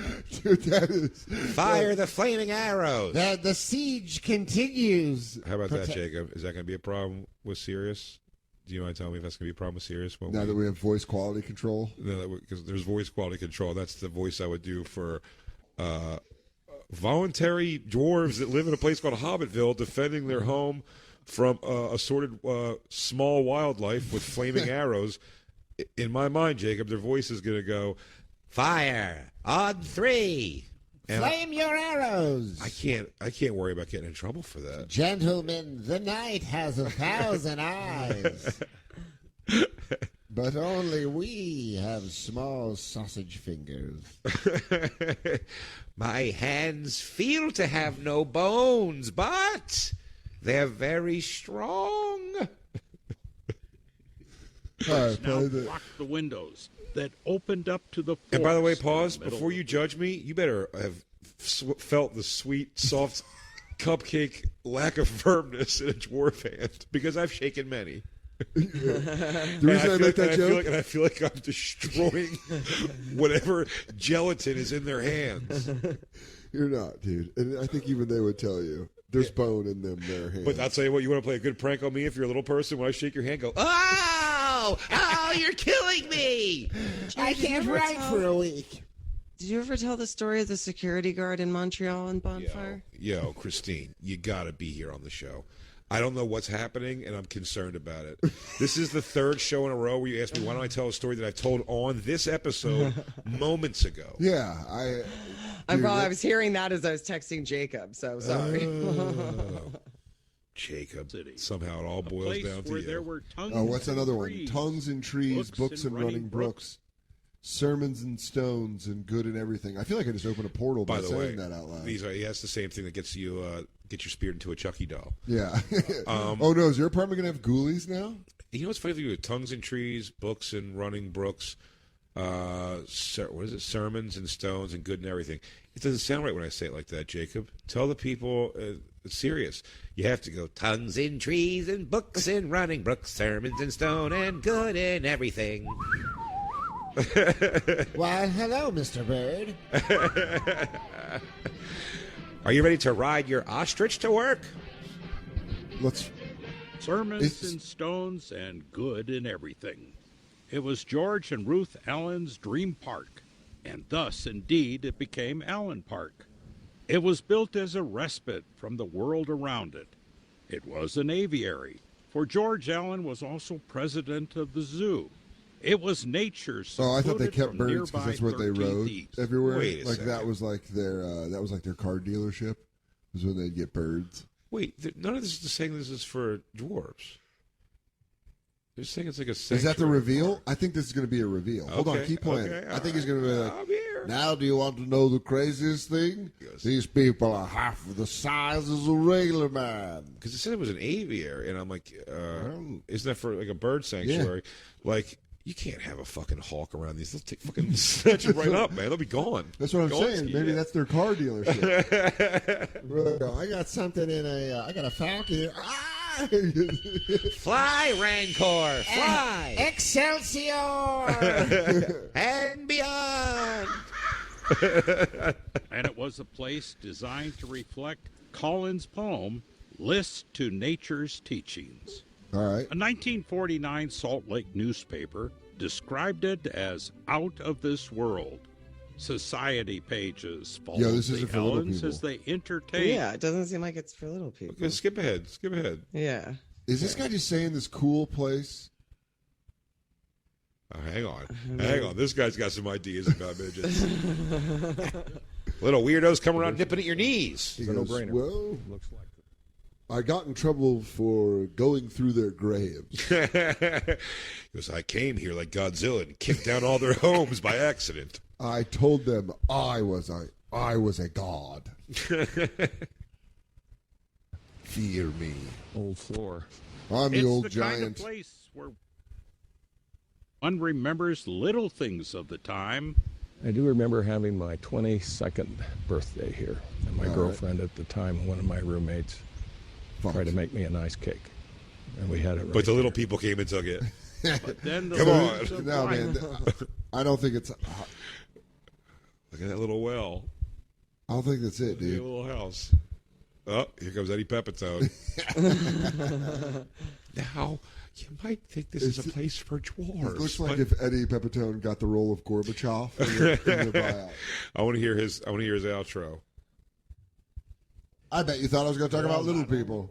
Speaker 3: Dude, that is.
Speaker 2: Fire the flaming arrows.
Speaker 15: The siege continues.
Speaker 2: How about that, Jacob? Is that going to be a problem with Sirius? Do you mind telling me if that's going to be a problem with Sirius?
Speaker 3: Now that we have voice quality control?
Speaker 2: No, because there's voice quality control. That's the voice I would do for voluntary dwarves that live in a place called Hobbitville, defending their home from assorted small wildlife with flaming arrows. In my mind, Jacob, their voice is going to go, fire on 3. And
Speaker 15: Flame your arrows.
Speaker 2: I can't worry about getting in trouble for that.
Speaker 15: Gentlemen, the night has 1,000 eyes. But only we have small sausage fingers.
Speaker 2: My hands feel to have no bones, but they're very strong.
Speaker 17: Now block the windows that opened up to the forest.
Speaker 2: And by the way, pause. Before you judge me, you better have felt the sweet, soft cupcake lack of firmness in a dwarf hand, because I've shaken many.
Speaker 3: The reason I make that joke,
Speaker 2: I feel like I'm destroying whatever gelatin is in their hands.
Speaker 3: You're not, dude. And I think even they would tell you there's bone in their hands.
Speaker 2: But I'll tell you what, you want to play a good prank on me if you're a little person? When I shake your hand, go, oh, you're killing me.
Speaker 15: I can't write for a week.
Speaker 14: Did you ever tell the story of the security guard in Montreal and Bonfire?
Speaker 2: Yo, Christine, you got to be here on the show. I don't know what's happening, and I'm concerned about it. This is the 3rd show in a row where you asked me, why don't I tell a story that I told on this episode moments ago?
Speaker 3: Yeah,
Speaker 14: I was hearing that as I was texting Jacob, so sorry.
Speaker 2: Jacob. Somehow it all boils down to you.
Speaker 17: There were
Speaker 3: what's another one? Tongues and trees, books and running brooks, sermons and stones, and good and everything. I feel like I just opened a portal by saying that out loud.
Speaker 2: That's the same thing that gets you get your spirit into a Chucky doll.
Speaker 3: Yeah. Oh no, is your apartment gonna have ghoulies now?
Speaker 2: You know what's funny? With tongues and trees, books and running brooks, what is it? Sermons and stones and good and everything. It doesn't sound right when I say it like that, Jacob. Tell the people it's serious. You have to go tongues in trees and books and running brooks, sermons and stone and good and everything.
Speaker 15: Well, hello, Mr. Bird.
Speaker 2: Are you ready to ride your ostrich to work?
Speaker 17: Sermons and stones and good in everything. It was George and Ruth Allen's dream park, and thus, indeed, it became Allen Park. It was built as a respite from the world around it. It was an aviary, for George Allen was also president of the zoo. It was nature.
Speaker 3: Oh, I thought they kept birds
Speaker 17: because
Speaker 3: that's where they rode everywhere.
Speaker 2: Wait a second.
Speaker 3: That was like their car dealership. Was when they'd get birds.
Speaker 2: Wait, none of this is saying this is for dwarves. They're saying it's like a.
Speaker 3: Is that the reveal? I think this is going to be a reveal. Hold on, keep playing.
Speaker 2: Okay,
Speaker 3: I think he's going to be like,
Speaker 2: I'm here.
Speaker 3: now do you want to know the craziest thing?
Speaker 2: Yes.
Speaker 3: These people are half the size as a regular man.
Speaker 2: Because it said it was an aviary, and I'm like, isn't that for like a bird sanctuary? Yeah. Like, you can't have a fucking hawk around these. They'll take fucking snatch it right up, man. They'll be gone.
Speaker 3: That's what I'm saying. Maybe that's their car dealership.
Speaker 15: I got something in a. I got a falcon here.
Speaker 2: Fly, Rancor, fly!
Speaker 15: Excelsior!
Speaker 2: And beyond!
Speaker 17: And it was a place designed to reflect Collins' poem, List to Nature's Teachings.
Speaker 3: All right.
Speaker 17: A 1949 Salt Lake newspaper described it as out of this world. Society pages followed the Allens as they entertain.
Speaker 14: Yeah, it doesn't seem like it's for little people.
Speaker 2: Okay, skip ahead.
Speaker 14: Yeah.
Speaker 3: Is this guy just saying this cool place?
Speaker 2: Oh, hang on. This guy's got some ideas about midgets. Little weirdos come around nipping at your knees.
Speaker 3: It's a no-brainer. Well, looks like it. I got in trouble for going through their graves.
Speaker 2: Because I came here like Godzilla and kicked down all their homes by accident.
Speaker 3: I told them I was a god. Fear me.
Speaker 6: Old floor.
Speaker 3: I'm the old giant.
Speaker 17: Kind of place where one remembers little things of the time.
Speaker 6: I do remember having my 22nd birthday here, and my girlfriend at the time, one of my roommates, tried to make me a nice cake, and we had it. Right
Speaker 2: but the little people came and took it.
Speaker 17: But then
Speaker 2: come on,
Speaker 3: no man, I don't think it's.
Speaker 2: Look at that little well.
Speaker 3: I don't think that's it, dude.
Speaker 2: A little house. Oh, here comes Eddie Pepitone. Now, you might think this is a place for dwarves.
Speaker 3: It looks like if Eddie Pepitone got the role of Gorbachev in the buyout.
Speaker 2: I want to hear his outro.
Speaker 3: I bet you thought I was going to talk about little people.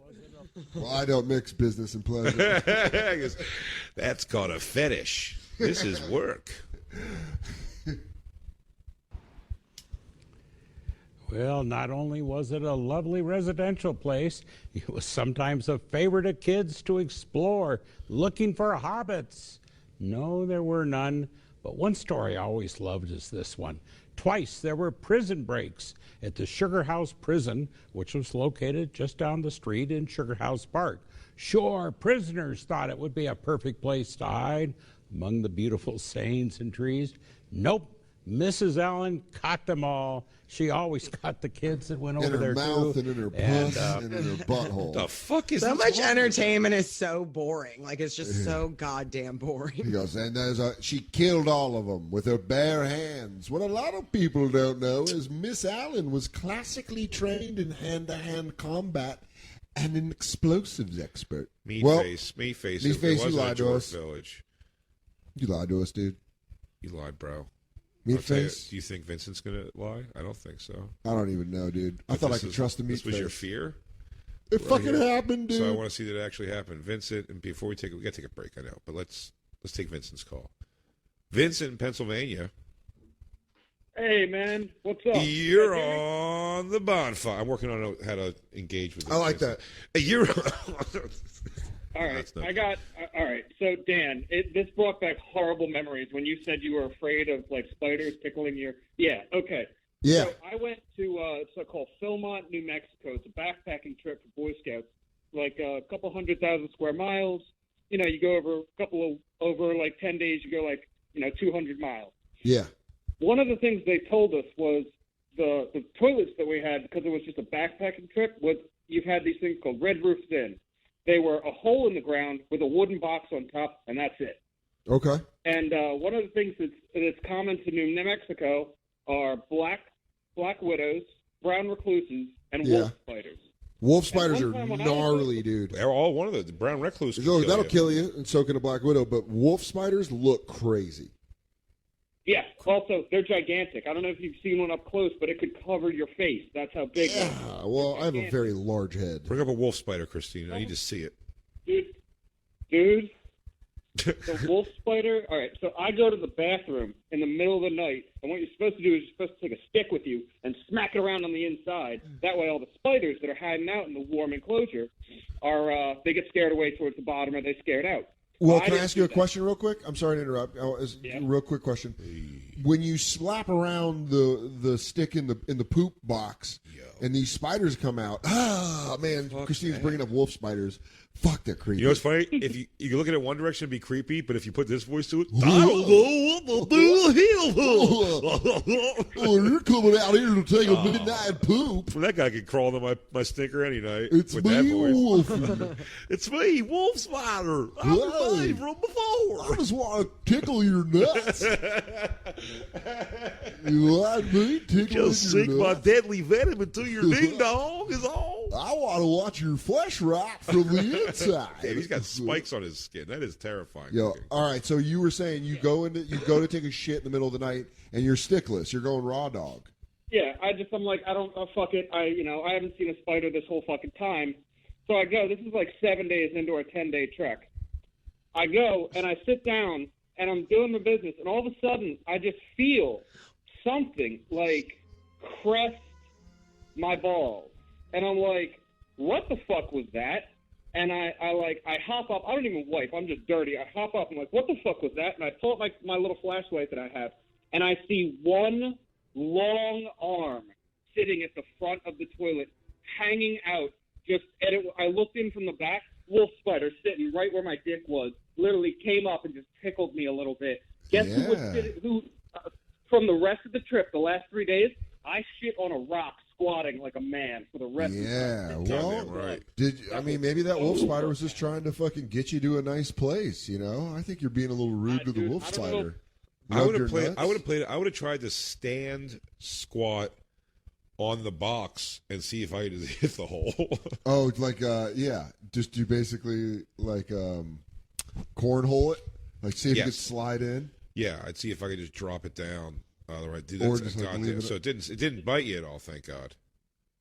Speaker 3: Well, I don't mix business and pleasure.
Speaker 2: That's called a fetish. This is work.
Speaker 17: Well, not only was it a lovely residential place, it was sometimes a favorite of kids to explore, looking for hobbits. No, there were none, but one story I always loved is this one. Twice there were prison breaks at the Sugar House Prison, which was located just down the street in Sugar House Park. Sure, prisoners thought it would be a perfect place to hide among the beautiful sanes and trees. Nope. Mrs. Allen caught them all. She always caught the kids that went over there,
Speaker 3: too. In her mouth and in her puss and in her butthole.
Speaker 2: The fuck is
Speaker 14: so much entertainment is so boring. Like, it's just so goddamn boring.
Speaker 3: He goes, and she killed all of them with her bare hands. What a lot of people don't know is Miss Allen was classically trained in hand-to-hand combat and an explosives expert.
Speaker 2: Me face.
Speaker 3: You lied to us.
Speaker 2: Village.
Speaker 3: You lied to us, dude.
Speaker 2: You lied, bro.
Speaker 3: Meatface?
Speaker 2: Do you think Vincent's going to lie? I don't think so.
Speaker 3: I don't even know, dude. I thought I could trust the Meatface.
Speaker 2: This was your fear?
Speaker 3: It fucking happened, dude.
Speaker 2: So I want to see that it actually happen. Vincent, and before we got to take a break, I know, but let's take Vincent's call. Vincent in Pennsylvania.
Speaker 13: Hey, man. What's up?
Speaker 2: You're on the Bonfire. I'm working on how to engage with this.
Speaker 3: I like that.
Speaker 2: You're
Speaker 13: All right, all right. So, Dan, this brought back horrible memories when you said you were afraid of like spiders tickling your. Yeah. Okay.
Speaker 3: Yeah.
Speaker 13: So I went to it's called Philmont, New Mexico. It's a backpacking trip for Boy Scouts, like a couple 100,000 square miles. You know, you go over like 10 days. You go like 200 miles.
Speaker 3: Yeah.
Speaker 13: One of the things they told us was the toilets that we had, because it was just a backpacking trip, was you've had these things called Red Roofs Inn. They were a hole in the ground with a wooden box on top, and that's it.
Speaker 3: Okay.
Speaker 13: And one of the things that's common to New Mexico are black widows, brown recluses, and wolf spiders.
Speaker 3: Wolf spiders are gnarly, dude.
Speaker 2: They're all one of the brown recluse.
Speaker 3: That'll kill you, and so can a black widow. But wolf spiders look crazy.
Speaker 13: Yeah. Also, they're gigantic. I don't know if you've seen one up close, but it could cover your face. That's how big.
Speaker 3: Yeah. Well, I have a very large head.
Speaker 2: Bring up a wolf spider, Christine. I need to see it.
Speaker 13: Dude. The wolf spider. All right. So I go to the bathroom in the middle of the night, and what you're supposed to do is you're supposed to take a stick with you and smack it around on the inside. That way, all the spiders that are hiding out in the warm enclosure they get scared away towards the bottom, or they scared out.
Speaker 3: Well, can I ask you a question real quick? I'm sorry to interrupt. Real quick question. When you slap around the stick in the poop box, and these spiders come out, man, Christine's bringing up wolf spiders. Fuck, they're creepy.
Speaker 2: You know what's funny? If you look at it one direction, it'd be creepy, but if you put this voice to it, I don't know what to do.
Speaker 3: You're coming out here to take a midnight poop.
Speaker 2: That guy could crawl into my stinker any night.
Speaker 3: It's
Speaker 2: with
Speaker 3: me,
Speaker 2: that voice.
Speaker 3: Wolf.
Speaker 2: It's me, Wolf Spider. I'm the buddy from before.
Speaker 3: I just want to tickle your nuts. You like me tickling
Speaker 2: Just
Speaker 3: your
Speaker 2: sink
Speaker 3: nuts?
Speaker 2: my deadly venom into your ding dong is all.
Speaker 3: I want to watch your flesh rot from the inside.
Speaker 2: Damn, he's got spikes on his skin. That is terrifying.
Speaker 3: Yo,
Speaker 2: looking.
Speaker 3: all right. So you were saying you go to take a shit in the middle of the night and you're stickless. You're going raw dog.
Speaker 13: Yeah, I'm like, fuck it. I haven't seen a spider this whole fucking time. So I go. This is like 7 days into a 10-day trek. I go and I sit down and I'm doing my business, and all of a sudden I just feel something like crest my balls. And I'm like, what the fuck was that? And I hop up. I don't even wipe. I'm just dirty. I hop up. I'm like, what the fuck was that? And I pull up my little flashlight that I have, and I see one long arm sitting at the front of the toilet, hanging out. I looked in from the back. Wolf spider sitting right where my dick was. Literally came up and just tickled me a little bit. Guess who from the rest of the trip, the last 3 days, I shit on a rock squatting like a man for the rest of the time.
Speaker 3: Yeah, well,
Speaker 2: right.
Speaker 3: Maybe that wolf spider was just trying to fucking get you to a nice place, you know? I think you're being a little rude to the wolf spider.
Speaker 2: I would have tried to stand squat on the box and see if I could just hit the hole.
Speaker 3: Oh, like just do basically like cornhole it, like see if you could slide in.
Speaker 2: Yeah, I'd see if I could just drop it down. Right, dude,
Speaker 3: or just like leave it.
Speaker 2: So it didn't bite you at all, thank God.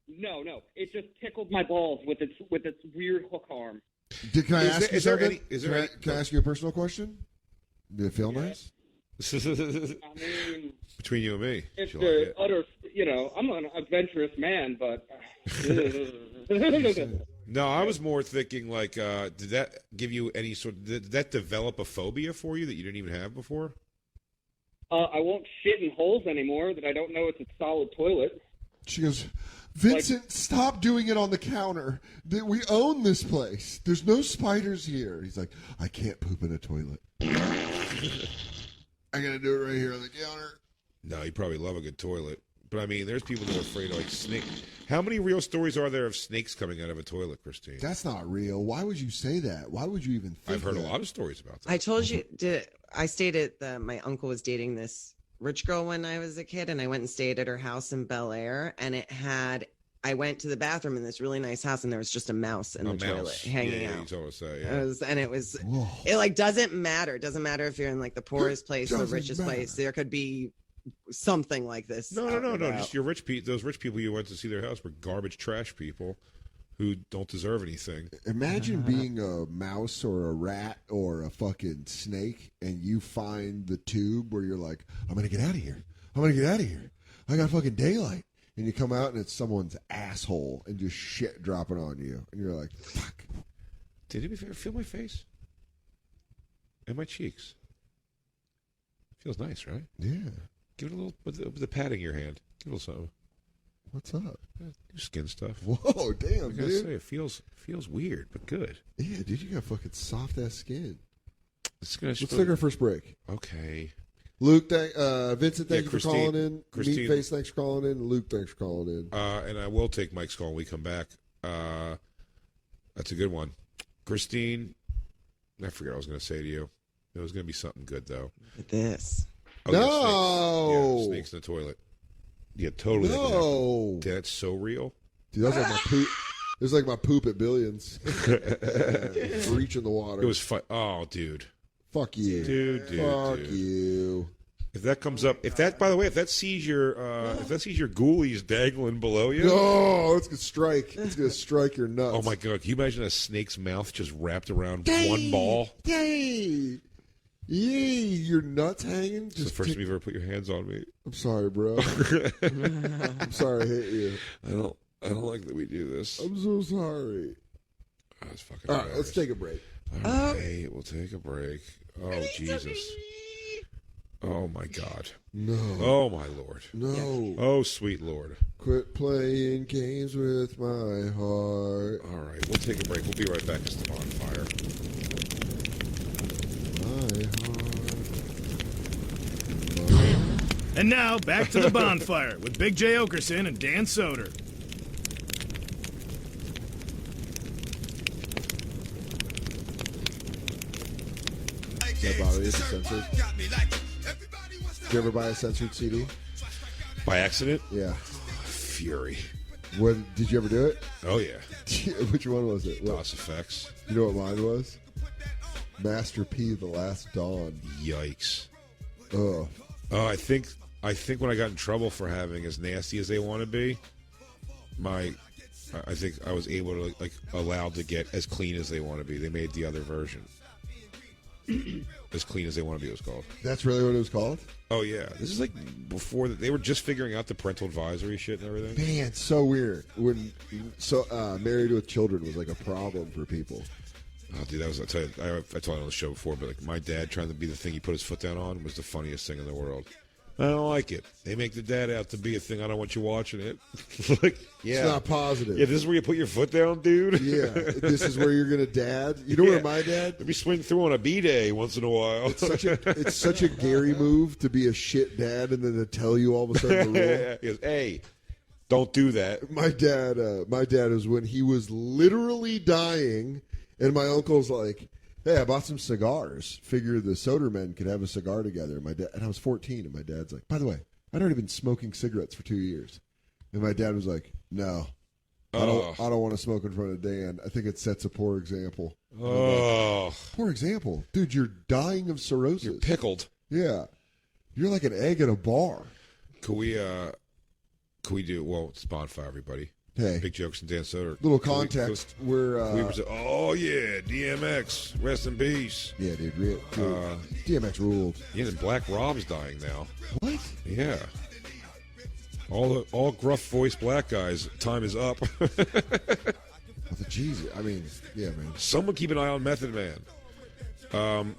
Speaker 13: No, it just tickled my balls with its weird hook arm.
Speaker 3: Can I ask you something? Can I ask you a personal question? Did it feel nice?
Speaker 13: I mean,
Speaker 2: between you and me,
Speaker 13: it's utter. I'm an adventurous man, but.
Speaker 2: No, I was more thinking like, did that give you any did that develop a phobia for you that you didn't even have before?
Speaker 13: I won't shit in holes anymore that I don't know it's a solid toilet.
Speaker 3: She goes, Vincent, stop doing it on the counter. We own this place. There's no spiders here. He's like, I can't poop in a toilet. I got to do it right here on the counter.
Speaker 2: No, you probably love a good toilet. But, I mean, there's people that are afraid of, like, snake. How many real stories are there of snakes coming out of a toilet, Christine?
Speaker 3: That's not real. Why would you say that? Why would you even think
Speaker 2: I've heard
Speaker 3: that?
Speaker 2: a lot of stories about that.
Speaker 14: I told you, I stayed at my uncle was dating this rich girl when I was a kid, and I went and stayed at her house in Bel Air, and I went to the bathroom in this really nice house, and there was just a mouse in the toilet hanging out.
Speaker 2: You told us that,
Speaker 14: It like doesn't matter. It doesn't matter if you're in like the poorest place or the richest place. There could be something like this.
Speaker 2: No. Just your rich people. Those rich people you went to see their house were garbage trash people who don't deserve anything.
Speaker 3: Imagine being a mouse or a rat or a fucking snake, and you find the tube where you're like, I'm gonna get out of here. I got fucking daylight. And you come out and it's someone's asshole and just shit dropping on you. And you're like, fuck.
Speaker 2: Did you feel my face? And my cheeks? Feels nice, right?
Speaker 3: Yeah.
Speaker 2: Give it a little, with the patting in your hand. Give it a little something.
Speaker 3: What's up?
Speaker 2: New skin stuff.
Speaker 3: Whoa, damn,
Speaker 2: I gotta
Speaker 3: dude.
Speaker 2: say, it feels weird, but good.
Speaker 3: Yeah, dude, you got fucking soft-ass skin.
Speaker 2: Let's
Speaker 3: take our first break.
Speaker 2: Okay.
Speaker 3: Luke, Vincent, thank you for calling in.
Speaker 2: Christine,
Speaker 3: Meatface, thanks for calling in. Luke, thanks for calling in.
Speaker 2: And I will take Mike's call when we come back. That's a good one. Christine, I forget what I was going to say to you. It was going to be something good, though.
Speaker 14: Look at this.
Speaker 2: Oh,
Speaker 3: no!
Speaker 2: Yeah, snakes in the toilet. Yeah, totally.
Speaker 3: No!
Speaker 2: That's so real.
Speaker 3: Dude, that was like my poop. was like my poop at Billions. Reaching the water.
Speaker 2: It was fun. Oh, dude.
Speaker 3: Fuck you.
Speaker 2: Dude.
Speaker 3: Fuck you.
Speaker 2: If that comes up, if that sees your ghoulies dangling below you.
Speaker 3: Oh, it's gonna strike. It's gonna strike your nuts.
Speaker 2: Oh my God! Can you imagine a snake's mouth just wrapped around one ball?
Speaker 3: Yay! Your nuts hanging.
Speaker 2: It's the first time you've ever put your hands on me.
Speaker 3: I'm sorry, bro. I'm sorry I hit you.
Speaker 2: I don't like that we do this.
Speaker 3: I'm so sorry.
Speaker 2: That's fucking.
Speaker 3: All right, let's take a break.
Speaker 2: All right, we'll take a break. Oh Jesus. Oh my God.
Speaker 3: No.
Speaker 2: Oh my Lord.
Speaker 3: No.
Speaker 2: Oh sweet Lord.
Speaker 3: Quit playing games with my heart.
Speaker 2: All right, we'll take a break. We'll be right back. It's the Bonfire.
Speaker 3: My heart.
Speaker 1: And now back to the Bonfire with Big Jay Oakerson and Dan Soder.
Speaker 3: That bother is censored. Did you ever buy a censored CD?
Speaker 2: By accident?
Speaker 3: Yeah.
Speaker 2: Fury.
Speaker 3: What did you ever do it?
Speaker 2: Oh yeah.
Speaker 3: Which one was it?
Speaker 2: DOS Effects.
Speaker 3: You know what mine was? Master P: The Last Dawn.
Speaker 2: Yikes.
Speaker 3: Ugh.
Speaker 2: Oh, I think when I got in trouble for having as nasty as they want to be, I think I was able to allowed to get as clean as they want to be. They made the other version. As clean as they want to be, it was called.
Speaker 3: That's really what it was called?
Speaker 2: Oh yeah, this is like before they were just figuring out the parental advisory shit and everything.
Speaker 3: Man, it's so weird. When Married with Children was like a problem for people.
Speaker 2: Oh, dude, I told you on the show before, but like my dad trying to be the thing he put his foot down on was the funniest thing in the world. I don't like it. They make the dad out to be a thing. I don't want you watching it. Like, yeah,
Speaker 3: it's not positive.
Speaker 2: Yeah, this is where you put your foot down, dude.
Speaker 3: Yeah, this is where you're gonna dad. You know where my dad?
Speaker 2: Let me swing through on a B-day once in a while.
Speaker 3: It's such a Gary move to be a shit dad and then to tell you all of a sudden the rule.
Speaker 2: He goes, hey, don't do that.
Speaker 3: My dad was when he was literally dying, and my uncle's like, hey, I bought some cigars. Figure the Soder men could have a cigar together. And I was 14, and my dad's like, by the way, I'd already been smoking cigarettes for 2 years. And my dad was like, no, I don't want to smoke in front of Dan. I think it sets a poor example.
Speaker 2: Oh.
Speaker 3: Like, poor example? Dude, you're dying of cirrhosis.
Speaker 2: You're pickled.
Speaker 3: Yeah. You're like an egg in a bar.
Speaker 2: Could we do, well, it's Bonfire, everybody.
Speaker 3: Hey.
Speaker 2: Big Jokes and Dan Soder.
Speaker 3: Little context.
Speaker 2: Oh, yeah, DMX. Rest in peace.
Speaker 3: Yeah, dude. DMX ruled.
Speaker 2: Yeah, and Black Rob's dying now.
Speaker 3: What?
Speaker 2: Yeah. All gruff-voiced black guys, time is up.
Speaker 3: Jesus. I mean, yeah, man.
Speaker 2: Someone keep an eye on Method Man. Come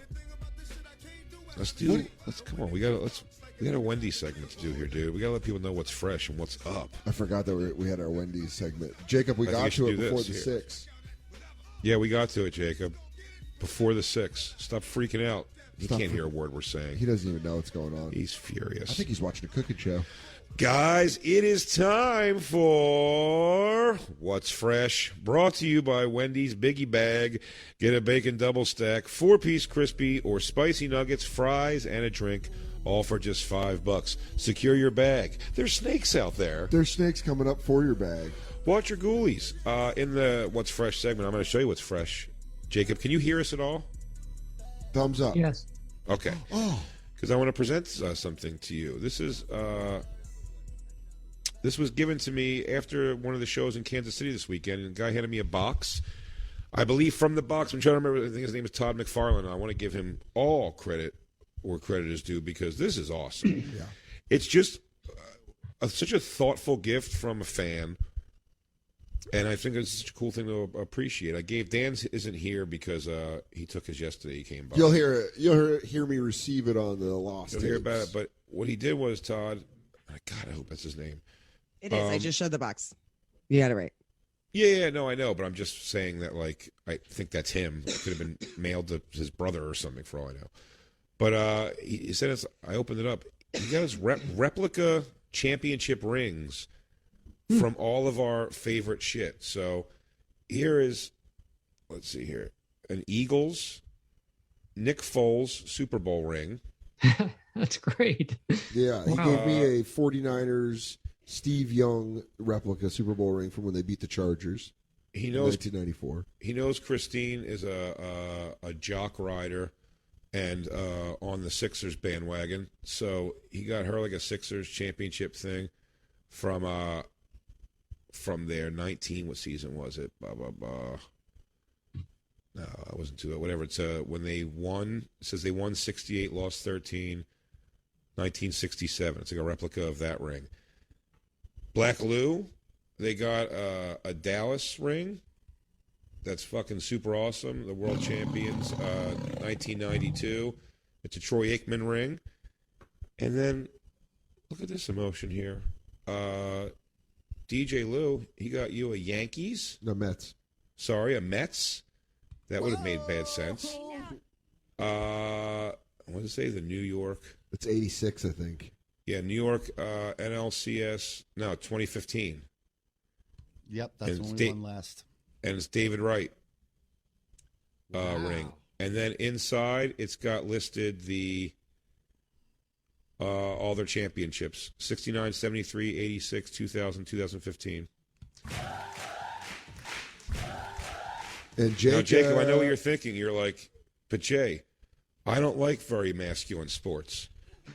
Speaker 2: on. We got a Wendy's segment to do here, dude. We got to let people know what's fresh and what's up.
Speaker 3: I forgot that we had our Wendy's segment. Jacob, we got to it before the 6.
Speaker 2: Yeah, we got to it, Jacob. Before the 6. Stop freaking out. He can't hear a word we're saying.
Speaker 3: He doesn't even know what's going on.
Speaker 2: He's furious.
Speaker 3: I think he's watching a cooking show.
Speaker 2: Guys, it is time for What's Fresh, brought to you by Wendy's Biggie Bag. Get a bacon double stack, 4-piece crispy or spicy nuggets, fries, and a drink, all for just $5. Secure your bag. There's snakes out there.
Speaker 3: There's snakes coming up for your bag.
Speaker 2: Watch your ghoulies. In the What's Fresh segment, I'm going to show you what's fresh. Jacob, can you hear us at all?
Speaker 3: Thumbs up.
Speaker 5: Yes.
Speaker 2: Okay.
Speaker 3: Oh.
Speaker 2: Because I want to present something to you. This was given to me after one of the shows in Kansas City this weekend, and the guy handed me a box. I believe from the box, I'm trying to remember, I think his name is Todd McFarlane. I want to give him all credit where credit is due because this is awesome.
Speaker 3: Yeah.
Speaker 2: It's just such a thoughtful gift from a fan, and I think it's such a cool thing to appreciate. Dan isn't here because he took his yesterday. He came by.
Speaker 3: You'll hear me receive it on the Lost.
Speaker 2: You'll hear about it, but what he did was, Todd, God, I hope that's his name.
Speaker 14: It is. I just showed the box. You got it right.
Speaker 2: Yeah, no, I know, but I'm just saying that, like, I think that's him. It could have been mailed to his brother or something, for all I know. But he said, I opened it up. He got his replica championship rings from all of our favorite shit. So here is, let's see here, an Eagles, Nick Foles Super Bowl ring.
Speaker 18: That's great.
Speaker 3: Yeah, he gave me a 49ers Steve Young replica Super Bowl ring from when they beat the Chargers.
Speaker 2: He knows
Speaker 3: 1994.
Speaker 2: He knows Christine is a jock rider and on the Sixers bandwagon. So he got her like a Sixers championship thing from their 19. What season was it? Blah blah blah. No, I wasn't too. Whatever. It's when they won. It says they won 68, lost 13. 1967. It's like a replica of that ring. Black Lou, they got a Dallas ring. That's fucking super awesome. The world champions, 1992. It's a Troy Aikman ring. And then, look at this emotion here. DJ Lou, he got you a Yankees.
Speaker 3: No, Mets.
Speaker 2: Sorry, a Mets. That would have made bad sense. I want to say the New York.
Speaker 3: It's 86, I think.
Speaker 2: Yeah, New York NLCS. No, 2015.
Speaker 4: Yep, that's the only one last.
Speaker 2: And it's David Wright ring. And then inside, it's got listed the all their championships. 69, 73, 86, 2000, 2015.
Speaker 3: And Jake,
Speaker 2: now, Jacob, I know what you're thinking. You're like, but Jay, I don't like very masculine sports.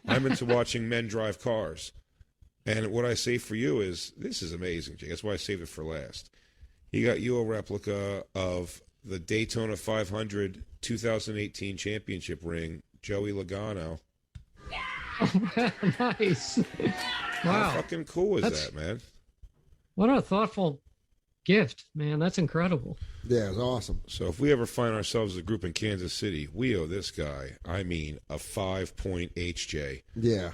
Speaker 2: I'm into watching men drive cars. And what I say for you is, this is amazing, Jay. That's why I saved it for last. He got you a replica of the Daytona 500 2018 championship ring, Joey Logano.
Speaker 18: Nice.
Speaker 2: How
Speaker 18: Wow.
Speaker 2: fucking cool is that, man?
Speaker 18: What a thoughtful gift, man. That's incredible.
Speaker 3: Yeah, it's awesome.
Speaker 2: So if we ever find ourselves a group in Kansas City, we owe this guy, I mean, a 5-point HJ.
Speaker 3: Yeah.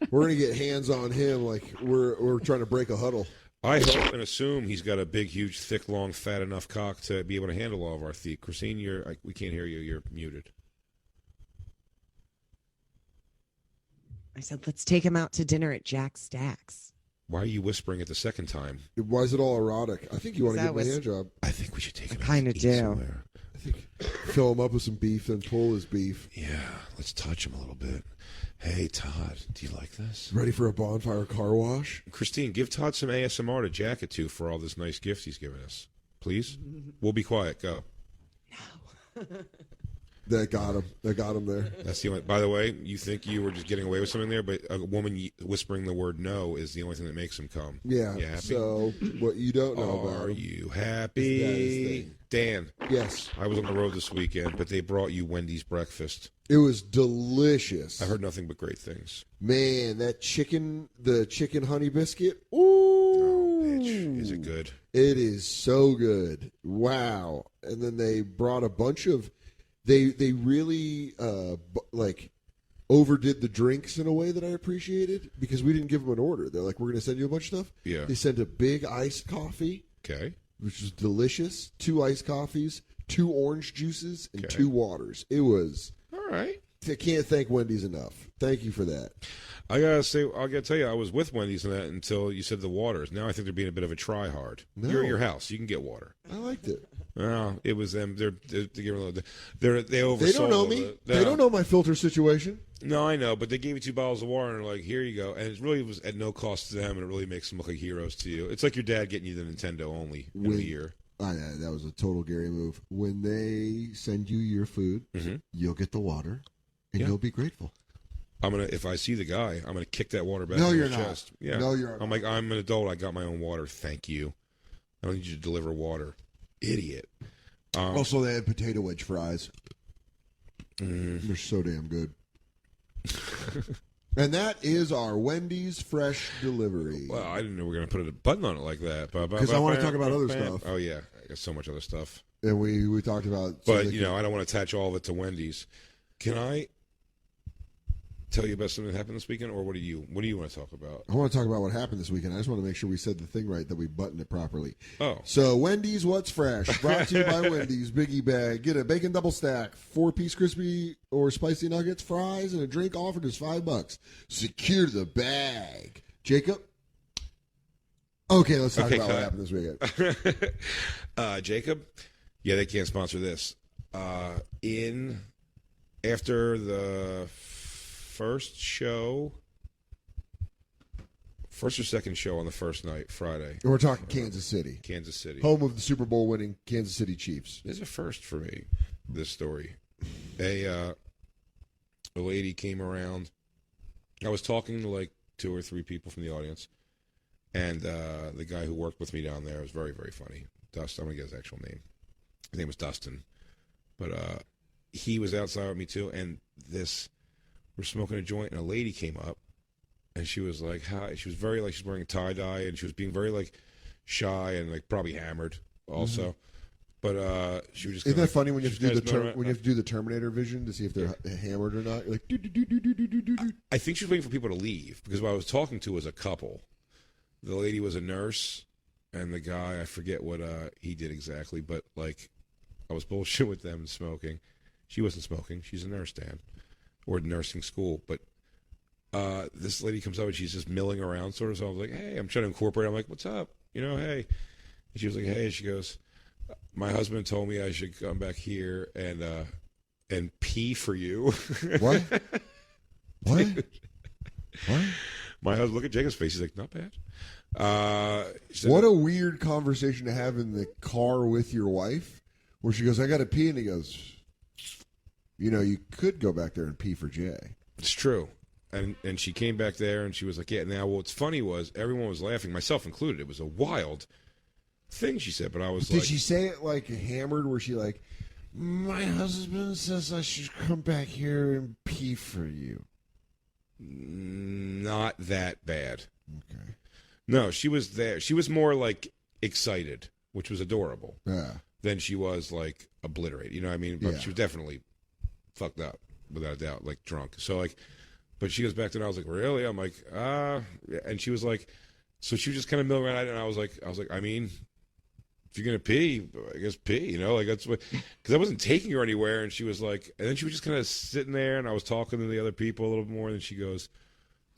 Speaker 3: We're going to get hands on him like we're trying to break a huddle.
Speaker 2: I hope and assume he's got a big, huge, thick, long, fat enough cock to be able to handle all of our thief. Christine, we can't hear you. You're muted.
Speaker 14: I said, let's take him out to dinner at Jack Stack's.
Speaker 2: Why are you whispering it the second time?
Speaker 3: Why is it all erotic? I think you want to give him a hand job.
Speaker 2: I think we should take him
Speaker 14: kind of do.
Speaker 2: Somewhere.
Speaker 3: I think fill him up with some beef and pull his beef.
Speaker 2: Yeah, let's touch him a little bit. Hey, Todd, do you like this?
Speaker 3: Ready for a bonfire car wash?
Speaker 2: Christine, give Todd some ASMR to jack it to for all this nice gift he's given us. Please? We'll be quiet. Go.
Speaker 14: No.
Speaker 3: That got him. That got him there.
Speaker 2: That's the only. By the way, you think you were just getting away with something there, but a woman whispering the word "no" is the only thing that makes him come.
Speaker 3: Yeah.
Speaker 2: You happy?
Speaker 3: So what you don't know about?
Speaker 2: Are you happy? Dan.
Speaker 3: Yes.
Speaker 2: I was on the road this weekend, but they brought you Wendy's breakfast.
Speaker 3: It was delicious.
Speaker 2: I heard nothing but great things.
Speaker 3: Man, the chicken honey biscuit. Ooh,
Speaker 2: oh, bitch. Is it good?
Speaker 3: It is so good. Wow. And then they brought a bunch of. They really overdid the drinks in a way that I appreciated because we didn't give them an order. They're like, we're going to send you a bunch of stuff.
Speaker 2: Yeah.
Speaker 3: They sent a big iced coffee.
Speaker 2: Okay.
Speaker 3: Which was delicious. 2 iced coffees, 2 orange juices, and 2 waters. It was.
Speaker 2: All right.
Speaker 3: I can't thank Wendy's enough. Thank you for that.
Speaker 2: I gotta tell you, I was with Wendy's in that until you said the waters. Now I think they're being a bit of a try-hard.
Speaker 3: No.
Speaker 2: You're at your house. You can get water.
Speaker 3: I liked it.
Speaker 2: Well, it was them. They oversold.
Speaker 3: They don't know me. They don't know my filter situation.
Speaker 2: No, I know, but they gave you 2 bottles of water and they're like, here you go. And it really was at no cost to them, and it really makes them look like heroes to you. It's like your dad getting you the Nintendo only in a year.
Speaker 3: That was a total Gary move. When they send you your food, you'll get the water, and you'll be grateful.
Speaker 2: If I see the guy, I'm gonna kick that water back
Speaker 3: in
Speaker 2: his
Speaker 3: his
Speaker 2: chest. Yeah.
Speaker 3: No, you're not.
Speaker 2: I'm like, I'm an adult. I got my own water. Thank you. I don't need you to deliver water. Idiot.
Speaker 3: Also, they had potato wedge fries. They're so damn good. And that is our Wendy's fresh delivery.
Speaker 2: Well, I didn't know we were going to put a button on it like that.
Speaker 3: Because I want to talk about other stuff.
Speaker 2: Oh, yeah. I got so much other stuff.
Speaker 3: And we talked about...
Speaker 2: But, I don't want to attach all of it to Wendy's. Can I tell you about something that happened this weekend, or what do you want to talk about?
Speaker 3: I want to talk about what happened this weekend. I just want to make sure we said the thing right, that we buttoned it properly.
Speaker 2: Oh.
Speaker 3: So, Wendy's What's Fresh, brought to you by Wendy's Biggie Bag. Get a bacon double stack, 4-piece crispy or spicy nuggets, fries, and a drink offered is $5. Secure the bag. Jacob? Okay, let's talk about what happened this weekend.
Speaker 2: Jacob? Yeah, they can't sponsor this. After the first show First or second show on the first night, Friday.
Speaker 3: And we're talking Kansas City.
Speaker 2: Kansas City.
Speaker 3: Home of the Super Bowl winning Kansas City Chiefs.
Speaker 2: It's a first for me, this story. A lady came around. I was talking to like 2 or 3 people from the audience. And the guy who worked with me down there was very, very funny. Dustin, I'm going to get his actual name. His name was Dustin. But he was outside with me too. And we're smoking a joint, and a lady came up. And she was like, hi. She was very like, she's wearing a tie-dye, and she was being very like shy and like probably hammered also. But she was just.
Speaker 3: Isn't that funny when you have to do the Terminator vision to see if they're hammered or not? You're like, do.
Speaker 2: I think she was waiting for people to leave because what I was talking to was a couple. The lady was a nurse, and the guy, I forget what he did exactly, but like I was bullshit with them smoking. She wasn't smoking. She's a nurse, Dan, or nursing school, but. This lady comes up and she's just milling around sort of. So I was like, hey, I'm trying to incorporate. I'm like, what's up? You know, hey. And she was like, hey. She goes, my husband told me I should come back here and pee for you.
Speaker 3: What? What? What?
Speaker 2: My husband, look at Jacob's face. He's like, not bad. Said,
Speaker 3: what a weird conversation to have in the car with your wife where she goes, I got to pee. And he goes, you know, you could go back there and pee for Jay.
Speaker 2: It's true. And she came back there and she was like, yeah. Now, what's funny was everyone was laughing, myself included. It was a wild thing she said, but I was like.
Speaker 3: Did she say it like hammered where she like, my husband says I should come back here and pee for you?
Speaker 2: Not that bad.
Speaker 3: Okay.
Speaker 2: No, she was there. She was more like excited, which was adorable.
Speaker 3: Yeah.
Speaker 2: Than she was like obliterated. You know what I mean? But she was definitely fucked up, without a doubt, like drunk. So like. But she goes back to it, and I was like, really? I'm like, and she was like, so she was just kind of milling around, and I was like, I mean, if you're going to pee, I guess pee, you know? Like, that's what, because I wasn't taking her anywhere, and she was like, and then she was just kind of sitting there, and I was talking to the other people a little more, and then she goes,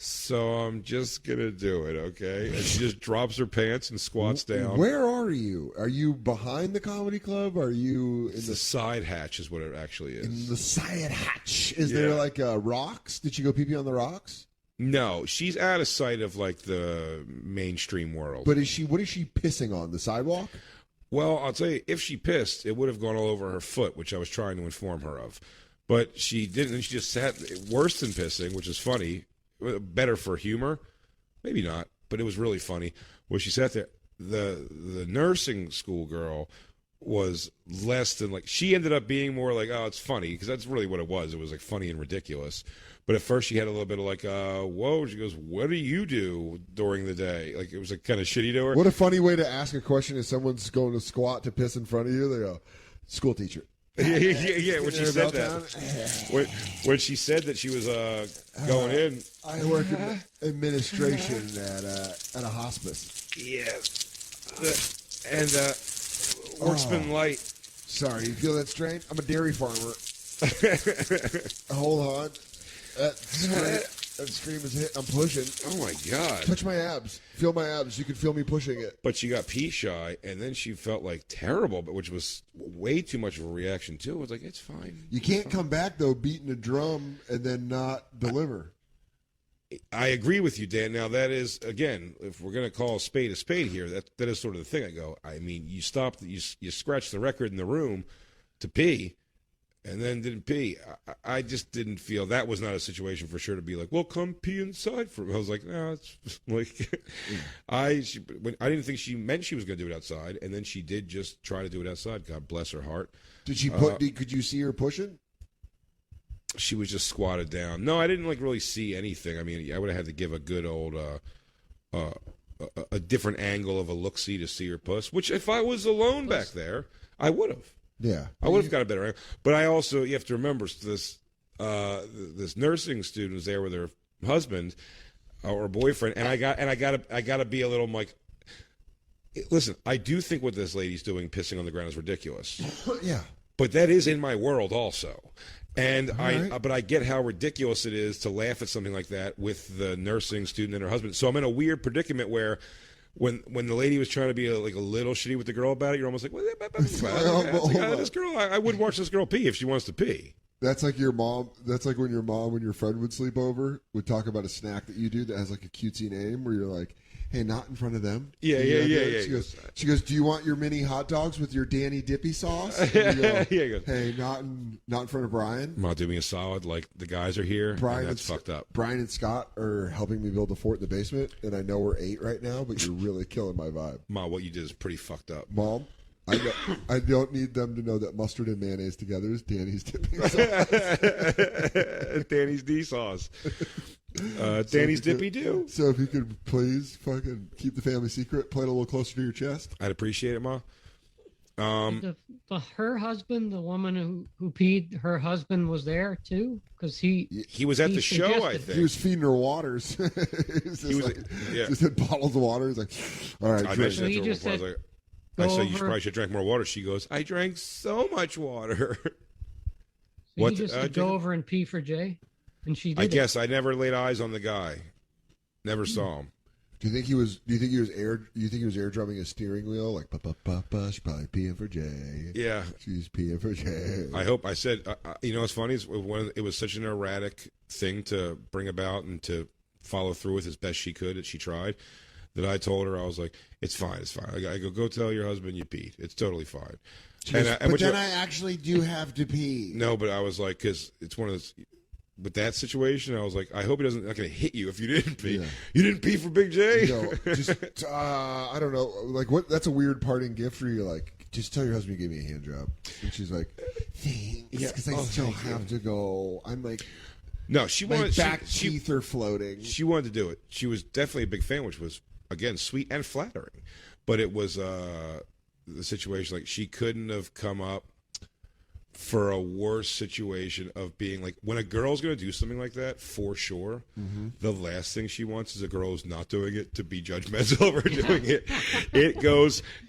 Speaker 2: so I'm just going to do it, okay? And she just drops her pants and squats down.
Speaker 3: Where are you? Are you behind the comedy club? Are you in
Speaker 2: the side hatch is what it actually is.
Speaker 3: In the side hatch. Is there like rocks? Did she go pee-pee on the rocks?
Speaker 2: No, she's out of sight of like the mainstream world.
Speaker 3: But what is she pissing on? The sidewalk?
Speaker 2: Well, I'll tell you, if she pissed, it would have gone all over her foot, which I was trying to inform her of. But she didn't, and she just sat worse than pissing, which is funny. Better for humor, maybe not, but it was really funny. Where she sat there, the nursing school girl was less than like. She ended up being more like, oh, it's funny because that's really what it was. It was like funny and ridiculous. But at first, she had a little bit of like, whoa. She goes, what do you do during the day? Like it was like kind of shitty to her.
Speaker 3: What a funny way to ask a question if someone's going to squat to piss in front of you. They go, school teacher.
Speaker 2: Yeah. When she said that, when she said that she was going in,
Speaker 3: I work in administration at a hospice.
Speaker 2: Yeah, and work's been light.
Speaker 3: Sorry, you feel that strain? I'm a dairy farmer. Hold on, that stream is hit. I'm pushing.
Speaker 2: Oh my god!
Speaker 3: Touch my abs. Feel my abs. You can feel me pushing it.
Speaker 2: But she got pee shy, and then she felt like terrible, but which was way too much of a reaction too. I was like, it's fine.
Speaker 3: You can't come back though, beating a drum and then not deliver.
Speaker 2: I agree with you, Dan. Now that is again, if we're going to call a spade here, that is sort of the thing. I go. I mean, you stopped. You scratched the record in the room to pee. And then didn't pee. I just didn't feel that was not a situation for sure to be like, well, come pee inside for me. I was like, no, it's like, I didn't think she meant she was going to do it outside, and then she did just try to do it outside. God bless her heart.
Speaker 3: Did she could you see her pushing?
Speaker 2: She was just squatted down. No, I didn't like really see anything. I mean, I would have had to give a good old, a different angle of a look-see to see her puss. Which if I was alone back there, I would have.
Speaker 3: Yeah,
Speaker 2: I would have got a better angle. But I also, you have to remember, this nursing student was there with her husband or boyfriend, and I got to be a little like, listen, I do think what this lady's doing, pissing on the ground, is ridiculous.
Speaker 3: Yeah,
Speaker 2: but that is in my world also, and but I get how ridiculous it is to laugh at something like that with the nursing student and her husband. So I'm in a weird predicament where. When the lady was trying to be like a little shitty with the girl about it, you're almost like, this girl, I would watch this girl pee if she wants to pee.
Speaker 3: That's like your mom. That's like when your mom, when your friend would sleep over, would talk about a snack that you do that has like a cutesy name, where you're like, "Hey, not in front of them."
Speaker 2: Yeah.
Speaker 3: She goes, "Do you want your mini hot dogs with your Danny Dippy sauce?" And you go, "Hey, not in front of Brian."
Speaker 2: Ma, do me a solid. Like the guys are here.
Speaker 3: Brian,
Speaker 2: that's fucked up.
Speaker 3: Brian and Scott are helping me build a fort in the basement, and I know we're 8 right now, but you're really killing my vibe.
Speaker 2: Ma, what you did is pretty fucked up.
Speaker 3: Mom, I don't need them to know that mustard and mayonnaise together is Danny's dipping sauce.
Speaker 2: Danny's D sauce. Danny's Dippy Do.
Speaker 3: So if you could please fucking keep the family secret, play it a little closer to your chest.
Speaker 2: I'd appreciate it, Ma.
Speaker 18: Her husband, the woman who peed, her husband was there too, because he
Speaker 2: was at the show. I think
Speaker 3: he was feeding her waters. Just had bottles of water. He's like, all right, drink.
Speaker 18: So he just said,
Speaker 2: I said you probably should drink more water. She goes, I drank so much water.
Speaker 18: So you just said, go over and pee for Jay, and she did.
Speaker 2: I guess I never laid eyes on the guy. Never saw him.
Speaker 3: Do you think he was air drumming a steering wheel like she's probably peeing for Jay?
Speaker 2: Yeah,
Speaker 3: she's peeing for Jay.
Speaker 2: I hope. I said, you know, what's funny is it was such an erratic thing to bring about and to follow through with as best she could. That she tried. That I told her, I was like, it's fine. I go tell your husband you peed. It's totally fine.
Speaker 15: But then I actually do have to pee.
Speaker 2: No, but I was like, because it's one of those. With that situation, I was like, I hope he not going to hit you if you didn't pee. Yeah. You didn't pee for Big J?
Speaker 3: No, I don't know. Like, what? That's a weird parting gift for you. Like, just tell your husband you gave me a hand job. And she's like, thanks, because I still have to go. I'm like,
Speaker 2: no, she wanted.
Speaker 3: My back teeth are floating.
Speaker 2: She wanted to do it. She was definitely a big fan, which was, again, sweet and flattering. But it was the situation, like, she couldn't have come up for a worse situation of being like, when a girl's going to do something like that, for sure, the last thing she wants is a girl who's not doing it to be judgmental over doing it.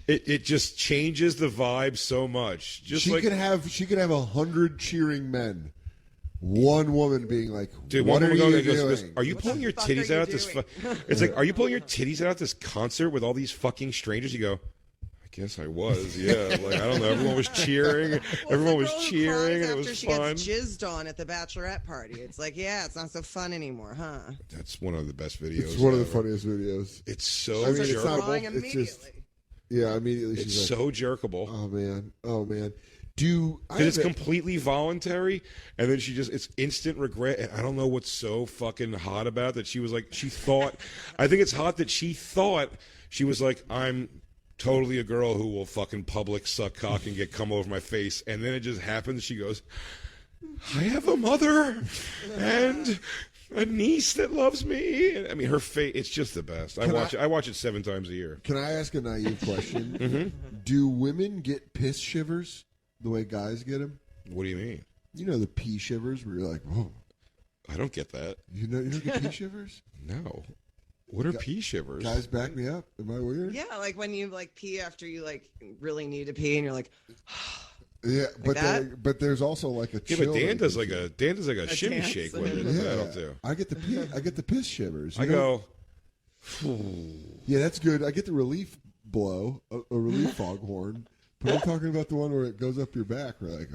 Speaker 2: It just changes the vibe so much. Just she could have
Speaker 3: 100 cheering men. One woman being like,
Speaker 2: dude,
Speaker 3: what are you doing?
Speaker 2: Are you pulling your titties out at this? It's like, are you pulling your titties out at this concert with all these fucking strangers? You go, I guess I was, yeah. Like, I don't know. Everyone was cheering. Everyone was cheering. And it was
Speaker 14: after she
Speaker 2: fun.
Speaker 14: gets jizzed on at the bachelorette party. It's like, yeah, it's not so fun anymore, huh?
Speaker 2: That's one of the best videos.
Speaker 3: It's one of the funniest videos.
Speaker 2: It's so.
Speaker 3: I mean,
Speaker 2: jerkable.
Speaker 3: it's not both. It's just, yeah, immediately.
Speaker 2: It's
Speaker 3: she's
Speaker 2: so
Speaker 3: like,
Speaker 2: jerkable.
Speaker 3: Oh man.
Speaker 2: Because it's completely voluntary, and then it's instant regret, and I don't know what's so fucking hot about that. She was like, she thought, I think it's hot that she thought, she was like, I'm totally a girl who will fucking public suck cock and get cum over my face, and then it just happens. She goes, I have a mother and a niece that loves me. And, I mean, her face, it's just the best. I watch it 7 times a year.
Speaker 3: Can I ask a naive question? Do women get piss shivers the way guys get them?
Speaker 2: What do you mean?
Speaker 3: You know the pee shivers where you're like, whoa.
Speaker 2: I don't get that.
Speaker 3: You don't get pee shivers?
Speaker 2: No. What are pee shivers?
Speaker 3: Guys, back me up. Am I weird?
Speaker 14: Yeah, like when you like pee after you like really need to pee, and you're like,
Speaker 3: yeah,
Speaker 14: like
Speaker 3: but there's also like a chill.
Speaker 2: Yeah, but Dan does like a shimmy
Speaker 14: dance?
Speaker 2: shake with it.
Speaker 3: Yeah,
Speaker 2: I don't do.
Speaker 3: I get the piss shivers.
Speaker 2: I go.
Speaker 3: Yeah, that's good. I get the relief blow, a relief foghorn. But I'm talking about the one where it goes up your back. We're like,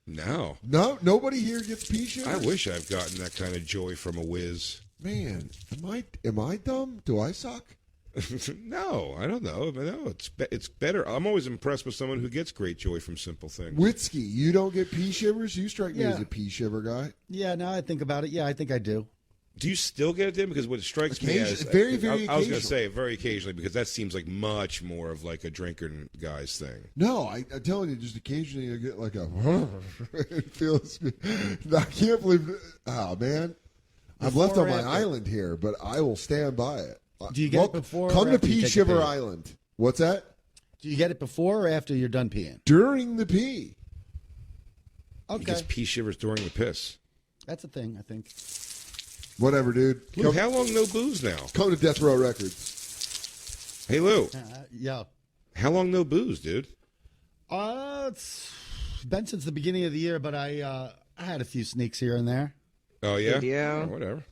Speaker 2: no,
Speaker 3: nobody here gets pee shivers.
Speaker 2: I wish I've gotten that kind of joy from a whiz.
Speaker 3: Man, am I dumb? Do I suck?
Speaker 2: No, I don't know. But no, it's better. I'm always impressed with someone who gets great joy from simple things.
Speaker 3: Witzki, you don't get pee shivers? You strike me as a pee shiver guy.
Speaker 4: Yeah, now I think about it. Yeah, I think I do.
Speaker 2: Do you still get it then? Because what strikes me as
Speaker 3: very, very
Speaker 2: I was going to say very occasionally, because that seems like much more of like a drinker guy's thing.
Speaker 3: No, I'm telling you, just occasionally I get like a. It feels. I can't believe. Oh man, I'm left on my island here, but I will stand by it.
Speaker 4: Do you get it before?
Speaker 3: Come to Pee Shiver Island. What's that?
Speaker 4: Do you get it before or after you're done peeing?
Speaker 3: During the pee.
Speaker 4: Okay.
Speaker 2: Because pee shivers during the piss.
Speaker 4: That's a thing, I think.
Speaker 3: Whatever, dude.
Speaker 2: Luke, how long no booze now?
Speaker 3: Come to Death Row Records.
Speaker 2: Hey, Lou.
Speaker 4: Yeah.
Speaker 2: How long no booze, dude?
Speaker 4: It's been since the beginning of the year, but I had a few sneaks here and there.
Speaker 2: Oh, yeah?
Speaker 14: Yeah.
Speaker 2: Oh, whatever.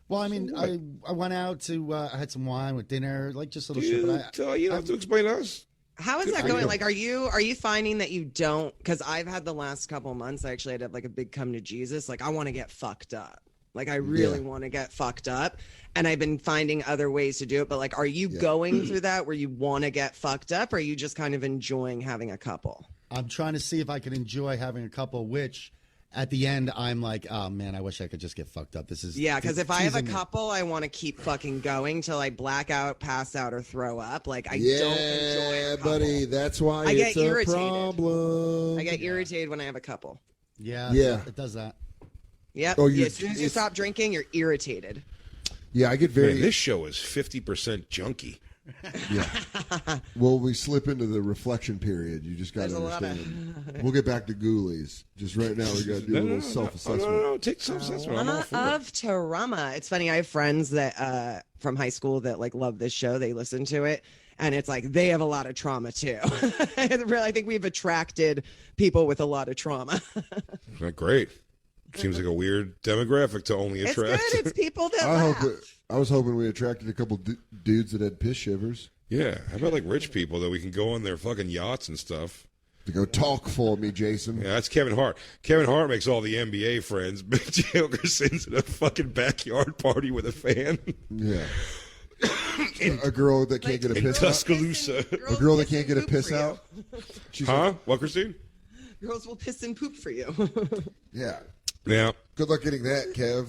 Speaker 4: Well, I mean, I went out to, I had some wine with dinner, like just a little shit. But
Speaker 2: you don't have to explain to us.
Speaker 14: How is that going? Like, are you finding that you don't? Because I've had the last couple months, I actually had like a big come to Jesus. Like, I want to get fucked up. Like, I really want to get fucked up. And I've been finding other ways to do it. But like, are you going through that where you want to get fucked up? Or are you just kind of enjoying having a couple?
Speaker 4: I'm trying to see if I can enjoy having a couple, which at the end, I'm like, oh man, I wish I could just get fucked up. This is
Speaker 14: because if I have a couple, I want to keep fucking going till I black out, pass out, or throw up. Like I don't enjoy a couple.
Speaker 3: Buddy, that's why it's a problem.
Speaker 14: I get irritated when I have a couple.
Speaker 4: Yeah, it does that.
Speaker 14: Yep. As soon as you stop drinking, you're irritated.
Speaker 3: Yeah, I get very.
Speaker 2: Man, this show is 50% junkie.
Speaker 3: Yeah. Well, we slip into the reflection period. You just got to understand. We'll get back to Ghoulies. Just right now, we got to do a little self-assessment.
Speaker 2: No, take self-assessment. I'm all for
Speaker 14: of Tarama. It's funny. I have friends that from high school that like love this show. They listen to it, and it's like they have a lot of trauma too. I think we've attracted people with a lot of trauma.
Speaker 2: Great. Seems like a weird demographic to only attract.
Speaker 14: It's good. It's people that laugh.
Speaker 3: I was hoping we attracted a couple dudes that had piss shivers.
Speaker 2: Yeah. How about like rich people that we can go on their fucking yachts and stuff?
Speaker 3: To go talk for me, Jason.
Speaker 2: Yeah, that's Kevin Hart. Kevin Hart makes all the NBA friends. Big Jay Oakerson's at a fucking backyard party with a fan.
Speaker 3: Yeah. A girl that can't get a piss out.
Speaker 2: Tuscaloosa.
Speaker 3: A girl that can't get a piss out.
Speaker 2: What, Christine?
Speaker 14: Girls will piss and poop for you.
Speaker 3: Yeah.
Speaker 2: Yeah.
Speaker 3: Good luck getting that, Kev.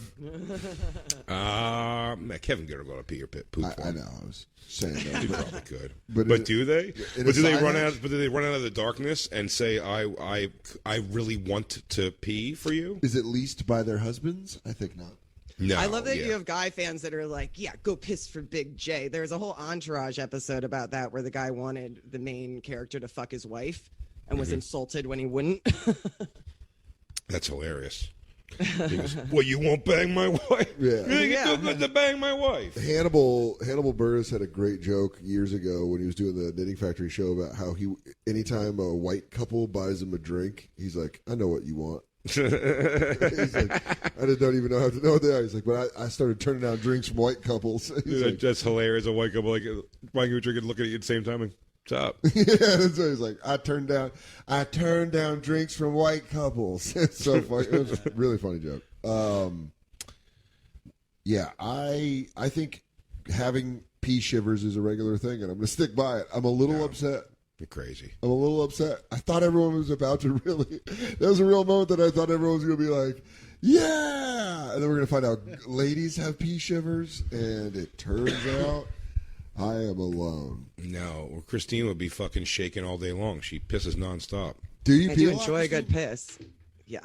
Speaker 2: Kevin could go to pee or poop.
Speaker 3: I know. I was saying that.
Speaker 2: He probably could. But do they? But do they run out? But do they run out of the darkness and say, "I really want to pee for you"?
Speaker 3: Is it leased by their husbands? I think not.
Speaker 2: No.
Speaker 14: I love that you have guy fans that are like, "Yeah, go piss for Big J." There's a whole Entourage episode about that where the guy wanted the main character to fuck his wife and was insulted when he wouldn't.
Speaker 2: That's hilarious. He goes, well, you won't bang my wife?
Speaker 3: Yeah.
Speaker 2: You think it's so good to bang my wife?
Speaker 3: Hannibal Buress had a great joke years ago when he was doing the Knitting Factory show about how anytime a white couple buys him a drink, he's like, I know what you want. He's like, I don't even know how to know that. He's like, but I started turning down drinks from white couples.
Speaker 2: Like, that's hilarious. A white couple like buying you a drink and looking at you at the same time. What's up?
Speaker 3: Yeah, that's what he's like. I turned down drinks from white couples. It's so funny. It was a really funny joke. Yeah, I think having pee shivers is a regular thing, and I'm going to stick by it. I'm a little upset.
Speaker 2: You're crazy.
Speaker 3: I'm a little upset. I thought everyone was about to really. There was a real moment that I thought everyone was going to be like, yeah, and then we're going to find out ladies have pee shivers, and it turns out. I am alone.
Speaker 2: No, well, Christine would be fucking shaking all day long. She pisses nonstop.
Speaker 3: Do you?
Speaker 14: I do enjoy a good piss. Yeah.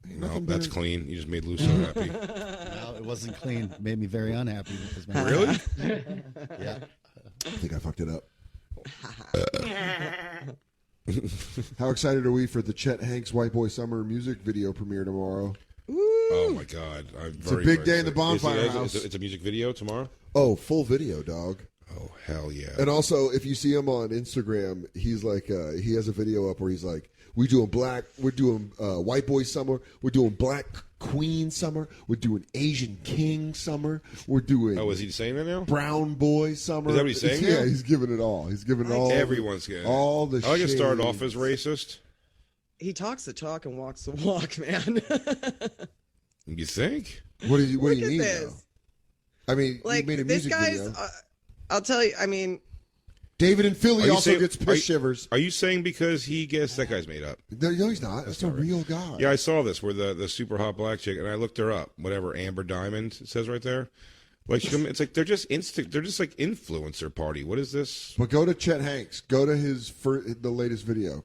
Speaker 2: No, that's clean. You just made Lou so happy.
Speaker 4: No, it wasn't clean. It made me very unhappy.
Speaker 2: Really?
Speaker 4: Yeah.
Speaker 3: I think I fucked it up. How excited are we for the Chet Hanks White Boy Summer music video premiere tomorrow?
Speaker 2: Oh my God!
Speaker 3: It's a big day in the Bonfire House.
Speaker 2: It's a music video tomorrow.
Speaker 3: Oh, full video, dog.
Speaker 2: Oh hell yeah!
Speaker 3: And also, if you see him on Instagram, he's like, he has a video up where he's like, we're doing White Boy Summer, we're doing Black Queen Summer, we're doing Asian King Summer, we're doing.
Speaker 2: Oh, is he saying that now?
Speaker 3: Brown Boy Summer.
Speaker 2: Is that what he's saying?
Speaker 3: Yeah, he's giving it all. He's giving it all.
Speaker 2: Everyone's getting
Speaker 3: all the.
Speaker 2: I like to start off as racist.
Speaker 14: He talks the talk and walks the walk, man.
Speaker 2: You think?
Speaker 3: What do you mean?
Speaker 14: This.
Speaker 3: I mean,
Speaker 14: like,
Speaker 3: you made a
Speaker 14: this
Speaker 3: music
Speaker 14: guy's.
Speaker 3: video.
Speaker 14: I'll tell you. I mean,
Speaker 3: David in Philly also gets piss shivers.
Speaker 2: Are you saying because he gets that guy's made up?
Speaker 3: No, he's not. That's a real guy.
Speaker 2: Yeah, I saw this where the super hot black chick, and I looked her up. Whatever Amber Diamond it says right there. Like it's like they're just They're just like influencer party. What is this?
Speaker 3: But go to Chet Hanks. Go to the latest video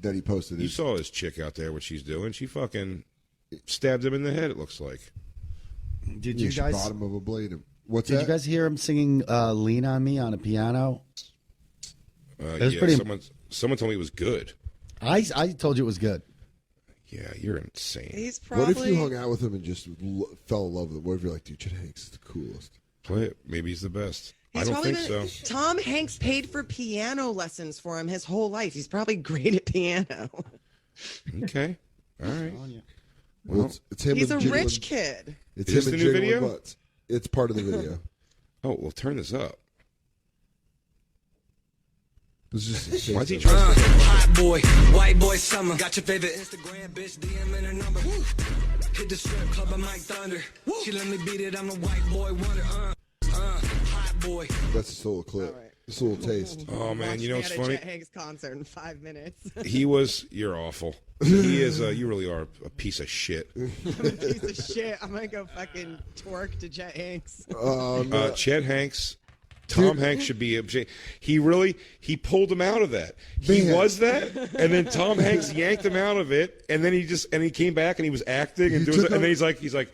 Speaker 3: that he posted.
Speaker 2: You saw his chick out there. What she's doing? She fucking stabbed him in the head. It looks like.
Speaker 4: Did you guys?
Speaker 3: Bottom of a blade. What's
Speaker 4: Did
Speaker 3: that?
Speaker 4: you guys hear him singing "Lean on Me" on a piano?
Speaker 2: It was pretty. Someone told me it was good.
Speaker 4: I told you it was good.
Speaker 2: Yeah, you're insane.
Speaker 14: He's probably.
Speaker 3: What if you hung out with him and just fell in love with him? What if you're like, dude, Chet Hanks is the coolest?
Speaker 2: Play it. Maybe he's the best. I don't think so.
Speaker 14: Tom Hanks paid for piano lessons for him his whole life. He's probably great at piano.
Speaker 2: Okay. All right.
Speaker 3: Well, it's him.
Speaker 14: He's a rich kid.
Speaker 3: It's
Speaker 2: is
Speaker 3: him
Speaker 2: this
Speaker 3: and
Speaker 2: the new video?
Speaker 3: Butts. It's part of the video.
Speaker 2: Oh, well, turn this up.
Speaker 3: This is just
Speaker 2: Why's he trying to
Speaker 19: hot boy, white boy summer. Got your favorite Instagram bitch, DM in her number. Hit the strip club, I'm Mike Thunder. She let me beat it, I'm the white boy wonder. Hot boy.
Speaker 3: That's just a little clip. Right. Just a little taste.
Speaker 2: Oh man, you know what's funny?
Speaker 14: Chet Hanks concert in 5 minutes.
Speaker 2: You're awful. He is. You really are a piece of shit.
Speaker 14: I'm a piece of shit. I'm gonna go fucking twerk to Chet Hanks.
Speaker 2: Chet Hanks. Tom Hanks should be. He pulled him out of that. He was that, and then Tom Hanks yanked him out of it, and then he came back and he was acting and doing, and then he's like,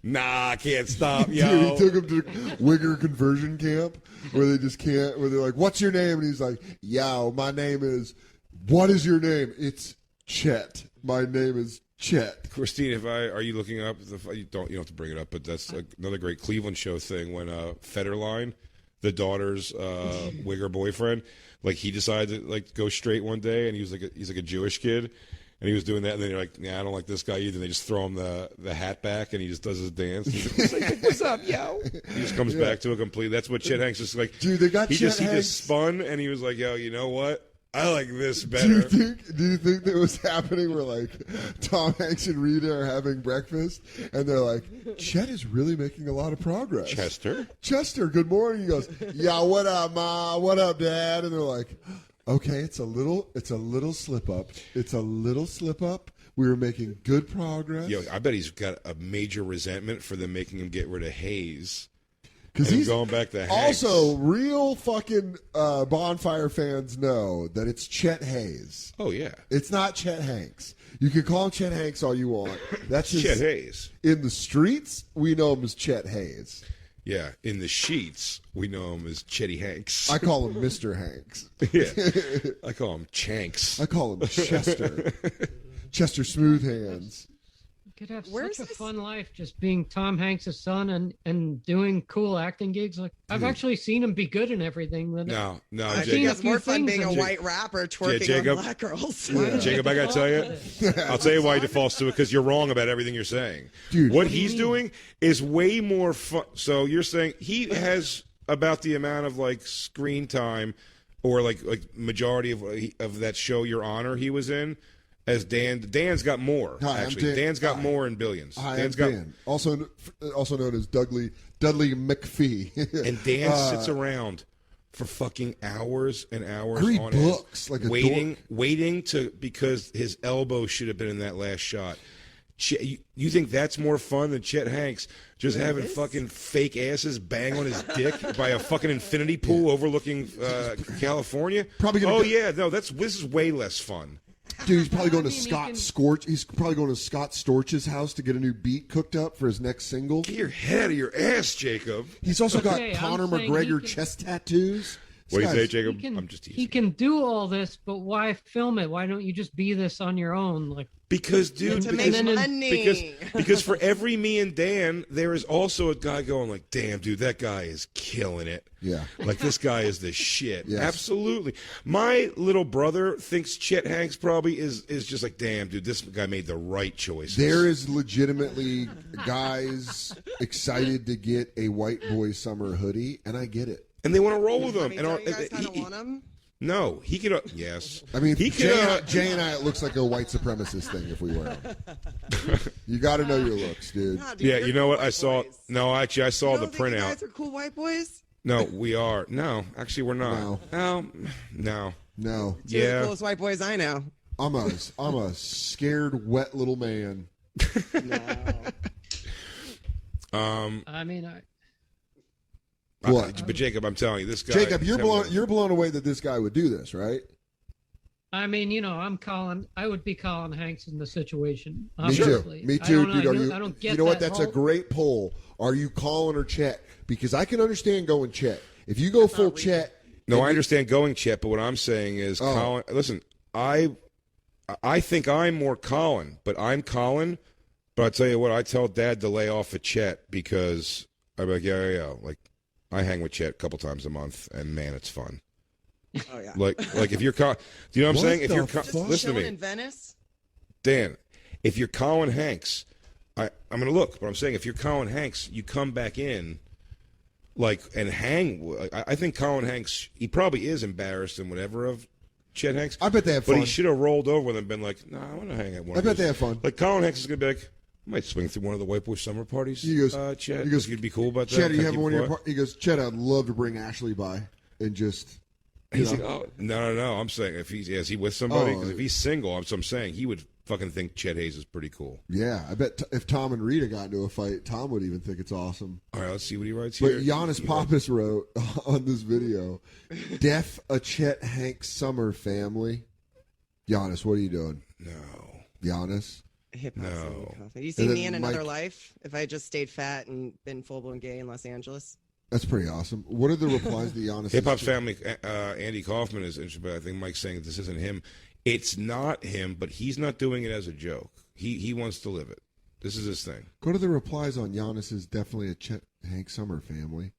Speaker 2: nah, I can't stop, yo.
Speaker 3: Dude, he took him to Wigger conversion camp where they just can't. Where they're like, "What's your name?" And he's like, "Yo, my name is. What is your name? It's Chet. My name is Chet."
Speaker 2: Christine, are you looking up? You don't have to bring it up, but that's another great Cleveland show thing when Federline, the daughter's Wigger boyfriend, like he decided to like go straight one day, and he's like a Jewish kid, and he was doing that, and then you're like, yeah, I don't like this guy either. And they just throw him the hat back, and he just does his dance. He's like, what's up, yo? He just comes back to a complete. That's what Chet Hanks is like.
Speaker 3: Dude, they got
Speaker 2: he
Speaker 3: Chet Hanks.
Speaker 2: He just spun, and he was like, yo, you know what? I like this better.
Speaker 3: Do you think that was happening where like Tom Hanks and Rita are having breakfast and they're like, Chet is really making a lot of progress. Chester, good morning. He goes, yeah, what up, Ma? What up, Dad? And they're like, okay, it's a little slip up. It's a little slip up. We were making good progress.
Speaker 2: Yo, I bet he's got a major resentment for them making him get rid of Hayes.
Speaker 3: Because he's
Speaker 2: going back to Hanks.
Speaker 3: Also, real fucking Bonfire fans know that it's Chet Hayes.
Speaker 2: Oh, yeah.
Speaker 3: It's not Chet Hanks. You can call him Chet Hanks all you want. That's
Speaker 2: Chet Hayes.
Speaker 3: In the streets, we know him as Chet Hayes.
Speaker 2: Yeah, in the sheets, we know him as Chetty Hanks.
Speaker 3: I call him Mr. Hanks.
Speaker 2: Yeah, I call him Chanks.
Speaker 3: I call him Chester. Chester Smooth Hands.
Speaker 18: Could have such a fun life just being Tom Hanks' son and doing cool acting gigs. Like I've actually seen him be good in everything.
Speaker 2: No,
Speaker 14: I think it's more fun being a white rapper twerking on black girls.
Speaker 2: Jacob, I gotta tell you, I'll tell you why he defaults to it, because you're wrong about everything you're saying.
Speaker 3: Dude,
Speaker 2: what he's doing is way more fun. So you're saying he has about the amount of like screen time or like majority of that show Your Honor he was in. As Dan's got more, actually. Dan's got more in Billions.
Speaker 3: Dan's got Dan. Also known as Dudley McPhee.
Speaker 2: And Dan sits around for fucking hours and hours
Speaker 3: on
Speaker 2: books,
Speaker 3: like
Speaker 2: waiting to, because his elbow should have been in that last shot. You think that's more fun than Chet Hanks just having fucking fake asses bang on his dick by a fucking infinity pool overlooking California?
Speaker 3: Probably.
Speaker 2: This is way less fun.
Speaker 3: Dude, he's probably going to Scott Storch's house to get a new beat cooked up for his next single.
Speaker 2: Get your head out of your ass, Jacob.
Speaker 3: He's also got Conor McGregor chest tattoos.
Speaker 2: What do you say, Jacob? I'm just teasing.
Speaker 18: He can do all this, but why film it? Why don't you just be this on your own?
Speaker 2: Because, dude,
Speaker 14: to make money.
Speaker 2: Because for every me and Dan, there is also a guy going like, damn, dude, that guy is killing it.
Speaker 3: Yeah.
Speaker 2: Like, this guy is the shit.
Speaker 3: Yes.
Speaker 2: Absolutely. My little brother thinks Chet Hanks probably is just like, damn, dude, this guy made the right choices.
Speaker 3: There is legitimately guys excited to get a white boy summer hoodie, and I get it.
Speaker 2: And they want to roll with him.
Speaker 14: Don't you guys kind of want him?
Speaker 2: No, he could. Yes,
Speaker 3: I mean, Jay and I, it looks like a white supremacist thing if we wear them. You got to know your looks, dude.
Speaker 14: Nah, dude,
Speaker 2: yeah, you know what? I saw.
Speaker 14: Boys.
Speaker 2: No, actually, I saw the printout. You
Speaker 14: guys are cool white boys.
Speaker 2: No, we are. No, actually, we're not. No.
Speaker 3: Two
Speaker 14: of the coolest white boys I know.
Speaker 3: I'm a scared, wet little man.
Speaker 14: No.
Speaker 18: I mean,
Speaker 3: What?
Speaker 2: But Jacob, I'm telling you, this guy.
Speaker 3: Jacob, you're blown away that this guy would do this, right?
Speaker 18: I mean, I would be Colin Hanks in the situation.
Speaker 3: Me too, dude.
Speaker 18: I don't get
Speaker 3: you know what?
Speaker 18: that
Speaker 3: That's a great poll. Are you Colin or Chet? Because I can understand going Chet. If you go full Chet.
Speaker 2: No, I understand going Chet, but what I'm saying is, Colin. Listen, I think I'm more Colin, but I'm Colin. But I tell you what, I tell Dad to lay off of Chet because I'm like, yeah. Like, I hang with Chet a couple times a month, and man, it's fun.
Speaker 14: Oh yeah.
Speaker 2: Like if you're, do you know what I'm saying? If you're, listen to me,
Speaker 14: in Venice,
Speaker 2: Dan. If you're Colin Hanks, I'm going to look, but I'm saying if you're Colin Hanks, you come back in like, and I think Colin Hanks, he probably is embarrassed and whatever of Chet Hanks.
Speaker 3: I bet they have fun.
Speaker 2: But he should have rolled over with him and been like, "Nah, I want to hang at one."
Speaker 3: I bet they have fun.
Speaker 2: Like Colin Hanks is gonna be like, "I might swing through one of the White Boy summer parties."
Speaker 3: He goes,
Speaker 2: Chet. He goes, "You'd be cool about that."
Speaker 3: Chet, you have one of your he goes, Chet, I'd love to bring Ashley by and just.
Speaker 2: He's like, "Oh, no." I'm saying if is he with somebody? Because if he's single, I'm saying he would fucking think Chet Hayes is pretty cool.
Speaker 3: Yeah, I bet if Tom and Rita got into a fight, Tom would even think it's awesome.
Speaker 2: All right, let's see what he writes here.
Speaker 3: But Giannis Pappas wrote on this video, "Def a Chet Hanks summer family." Giannis, what are you doing?
Speaker 2: No.
Speaker 3: Giannis?
Speaker 14: No. Have you seen me in another life? If I just stayed fat and been full-blown gay in Los Angeles?
Speaker 3: That's pretty awesome. What are the replies to Giannis?
Speaker 2: Hip Hop Family, Andy Kaufman is interested, but I think Mike's saying that this isn't him. It's not him, but he's not doing it as a joke. He wants to live it. This is his thing.
Speaker 3: Go to the replies on Giannis is definitely a Chet Hanks summer family.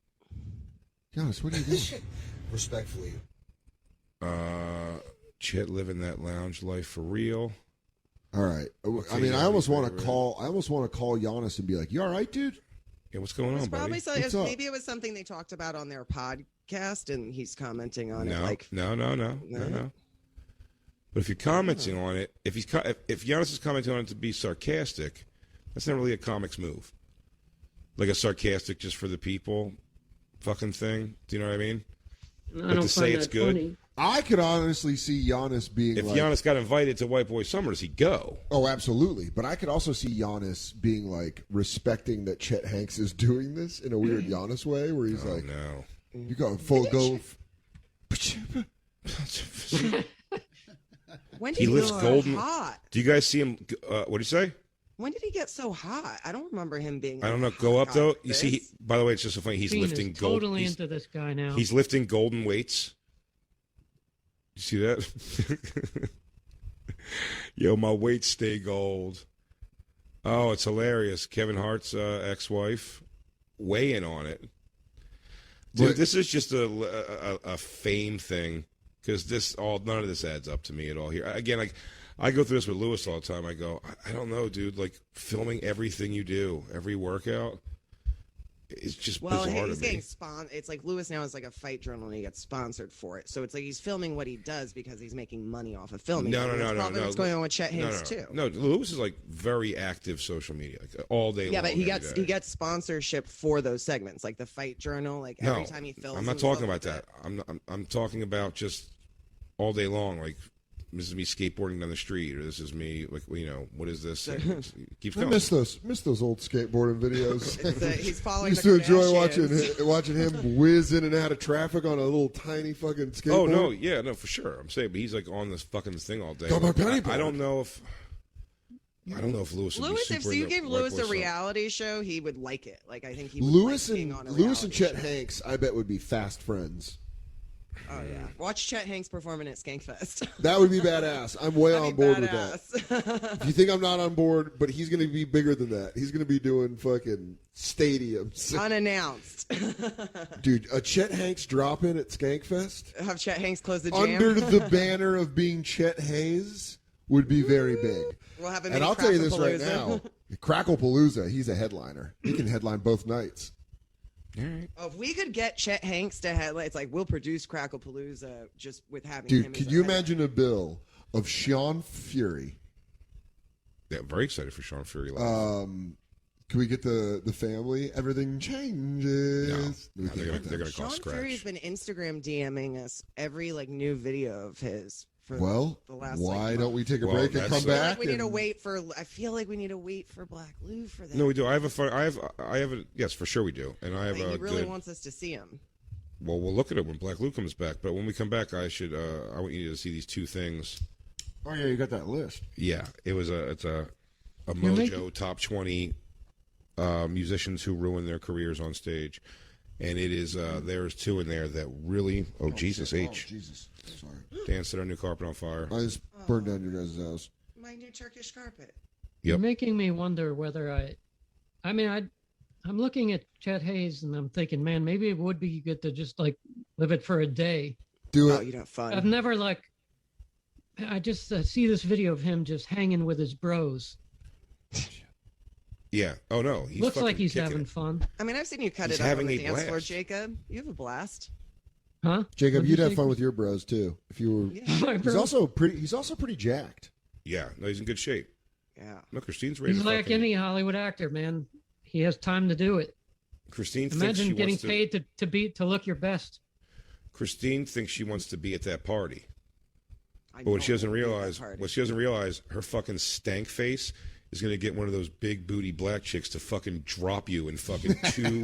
Speaker 3: Giannis, what are you doing?
Speaker 15: Respectfully.
Speaker 2: Chet living that lounge life for real.
Speaker 3: All right. I mean, I almost want to call Giannis and be like, "You all right, dude?"
Speaker 2: Yeah, what's going on, buddy?
Speaker 14: Maybe it was something they talked about on their podcast, and he's commenting on it.
Speaker 2: No. But if you're commenting on it, if Giannis is commenting on it to be sarcastic, that's not really a comics move. Like a sarcastic just for the people fucking thing. Do you know what I mean?
Speaker 18: I don't find that funny.
Speaker 3: I could honestly see Giannis being
Speaker 2: if Giannis got invited to White Boy Summer, does he go?
Speaker 3: Oh, absolutely. But I could also see Giannis being like respecting that Chet Hanks is doing this in a weird Giannis way where he's like,
Speaker 2: no.
Speaker 3: You go full go.
Speaker 14: When did he get so hot?
Speaker 2: Do you guys see him? What do you say?
Speaker 14: When did he get so hot? I don't remember him being.
Speaker 2: I don't know. Go up though. You see, by the way, it's just so funny. He's lifting gold.
Speaker 18: Totally into this guy now.
Speaker 2: He's lifting golden weights. You see that? Yo, my weights stay gold. Oh, it's hilarious. Kevin Hart's ex-wife weighing on it. Dude, this is just a fame thing because none of this adds up to me at all here. Again, like I go through this with Lewis all the time. I go, I don't know, dude. Like filming everything you do, every workout, it's just bizarre to me.
Speaker 14: He's getting It's like Lewis now is like a fight journal and he gets sponsored for it. So it's like he's filming what he does because he's making money off of filming.
Speaker 2: No.
Speaker 14: What's going on with Chet Hanks too?
Speaker 2: No, Lewis is like very active social media, like all day long.
Speaker 14: Yeah, but he gets sponsorship for those segments, like the fight journal. Like every time he films.
Speaker 2: I'm not talking about that. I'm talking about just all day long, like. This is me skateboarding down the street, or this is me, like, what is this? Keeps going.
Speaker 3: I miss those old skateboarding videos.
Speaker 14: He's following.
Speaker 3: Used to enjoy watching him whiz in and out of traffic on a little tiny fucking skateboard.
Speaker 2: Oh no, for sure. I'm saying, but he's like on this fucking thing all day. I don't know if Lewis.
Speaker 14: If you gave Lewis a reality show, he would like it. Like I think he would
Speaker 3: Lewis
Speaker 14: like being on a
Speaker 3: Lewis and Chet
Speaker 14: show.
Speaker 3: Hanks, I bet would be fast friends.
Speaker 14: Oh yeah, watch Chet Hanks performing at Skankfest.
Speaker 3: That would be badass. I'm way on board with that. If you think I'm not on board, but he's going to be bigger than that. He's going to be doing fucking stadiums
Speaker 14: unannounced.
Speaker 3: Dude, a Chet Hanks drop in at Skankfest.
Speaker 14: Have Chet Hanks close the jam
Speaker 3: under the banner of being Chet Hayes would be very big.
Speaker 14: We'll have him.
Speaker 3: And I'll tell you this right now, Cracklepalooza, he's a headliner. He can headline both nights.
Speaker 2: All right.
Speaker 14: Oh, if we could get Chet Hanks to headline, it's like we'll produce Cracklepalooza just with having
Speaker 3: him.
Speaker 14: Dude,
Speaker 3: can you imagine a bill of Sean Fury?
Speaker 2: Yeah, I'm very excited for Sean Fury.
Speaker 3: Can we get the family? Everything changes.
Speaker 2: No, they're going to call
Speaker 14: Sean
Speaker 2: Scratch.
Speaker 14: Fury's been Instagram DMing us every new video of his.
Speaker 3: Well,
Speaker 14: the last,
Speaker 3: why don't we take a break and come back?
Speaker 14: We need to wait for. I feel like we need to wait for Black Lou for that.
Speaker 2: No, we do. I have a. Yes, for sure we do. And I have
Speaker 14: he really wants us to see him.
Speaker 2: Well, we'll look at it when Black Lou comes back. But when we come back, I want you to see these two things.
Speaker 3: Oh yeah, you got that list.
Speaker 2: Yeah, it's a Mojo top 20 musicians who ruin their careers on stage, and it is there's two in there that really. Oh Jesus H.
Speaker 3: Oh, Jesus. Sorry.
Speaker 2: Dan set our new carpet on fire.
Speaker 3: I just burned down your guys' house.
Speaker 14: My new Turkish carpet.
Speaker 18: You're making me wonder whether I'm looking at Chet Hayes and I'm thinking, man, maybe it would be good to just live it for a day.
Speaker 3: Do it.
Speaker 14: Oh, you'd have fun.
Speaker 18: I've never I just see this video of him just hanging with his bros.
Speaker 2: Yeah. Oh no.
Speaker 18: Looks like he's having fun.
Speaker 14: I mean, I've seen you cut it up on the dance floor, Jacob. You have a blast.
Speaker 18: Huh?
Speaker 3: Jacob, you'd have fun with your bros too if you were.
Speaker 14: Yeah.
Speaker 3: He's also pretty jacked.
Speaker 2: Yeah. No, he's in good shape.
Speaker 14: Yeah.
Speaker 2: No, Christine's ready.
Speaker 18: He's like any Hollywood actor, man. He has time to do it.
Speaker 2: Christine
Speaker 18: Imagine getting
Speaker 2: thinks
Speaker 18: paid to look your best.
Speaker 2: Christine thinks she wants to be at that party. But what she doesn't realize, her fucking stank face is going to get one of those big booty black chicks to fucking drop you in fucking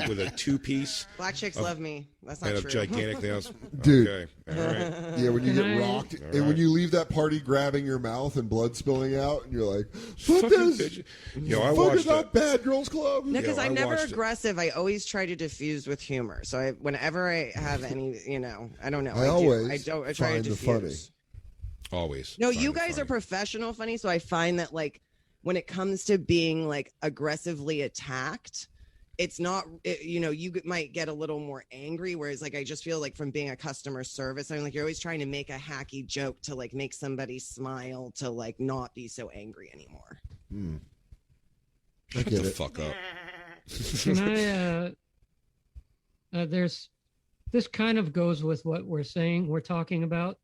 Speaker 2: with a 2-piece.
Speaker 14: Black chicks love me. That's not
Speaker 2: and
Speaker 14: true.
Speaker 2: A gigantic nails.
Speaker 3: Dude.
Speaker 2: Okay. All right.
Speaker 3: Yeah, when you get rocked, and when you leave that party grabbing your mouth and blood spilling out, and you're like, fuck this.
Speaker 2: Yo, I watched
Speaker 3: that Bad Girls Club.
Speaker 14: No, because I'm never aggressive. I always try to diffuse with humor. So whenever I have any, I don't know. I try to diffuse.
Speaker 2: Always.
Speaker 14: No, you guys are professional funny, so I find that like when it comes to being like aggressively attacked, it's not you might get a little more angry, whereas like I just feel like from being a customer service, I'm like you're always trying to make a hacky joke to like make somebody smile to like not be so angry anymore.
Speaker 2: Shut the fuck up.
Speaker 18: Can I there's this kind of goes with what we're talking about.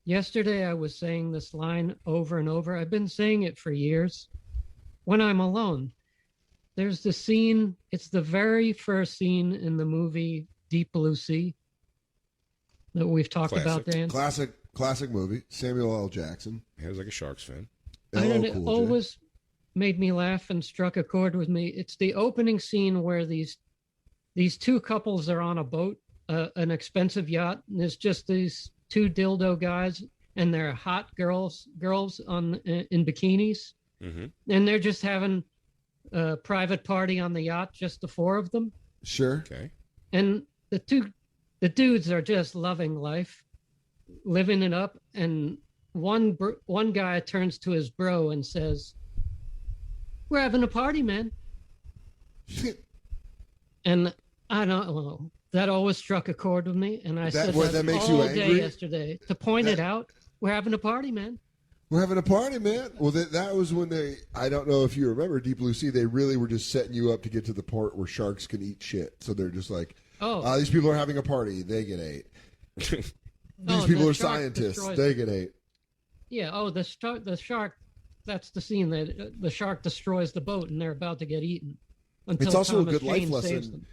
Speaker 18: Yesterday, I was saying this line over and over. I've been saying it for years. When I'm alone, there's the scene. It's the very first scene in the movie Deep Blue Sea that we've talked about, Dan.
Speaker 3: Classic movie. Samuel L. Jackson.
Speaker 2: He was like a Sharks fan.
Speaker 18: It always made me laugh and struck a chord with me. It's the opening scene where these two couples are on a boat, an expensive yacht, and there's just these two dildo guys and they're hot girls in bikinis, and they're just having a private party on the yacht, just the four of them.
Speaker 3: Sure.
Speaker 2: Okay.
Speaker 18: And the dudes are just loving life, living it up. And one guy turns to his bro and says, "We're having a party, man." And I don't know. That always struck a chord with me, and I said that makes all day yesterday to point it out. We're having a party, man.
Speaker 3: We're having a party, man. Well, that was when I don't know if you remember Deep Blue Sea, they really were just setting you up to get to the part where sharks can eat shit. So they're just like, these people are having a party. They get ate. These people are scientists. They get ate.
Speaker 18: Yeah, the shark, that's the scene that the shark destroys the boat, and they're about to get eaten.
Speaker 3: It's also a good life lesson.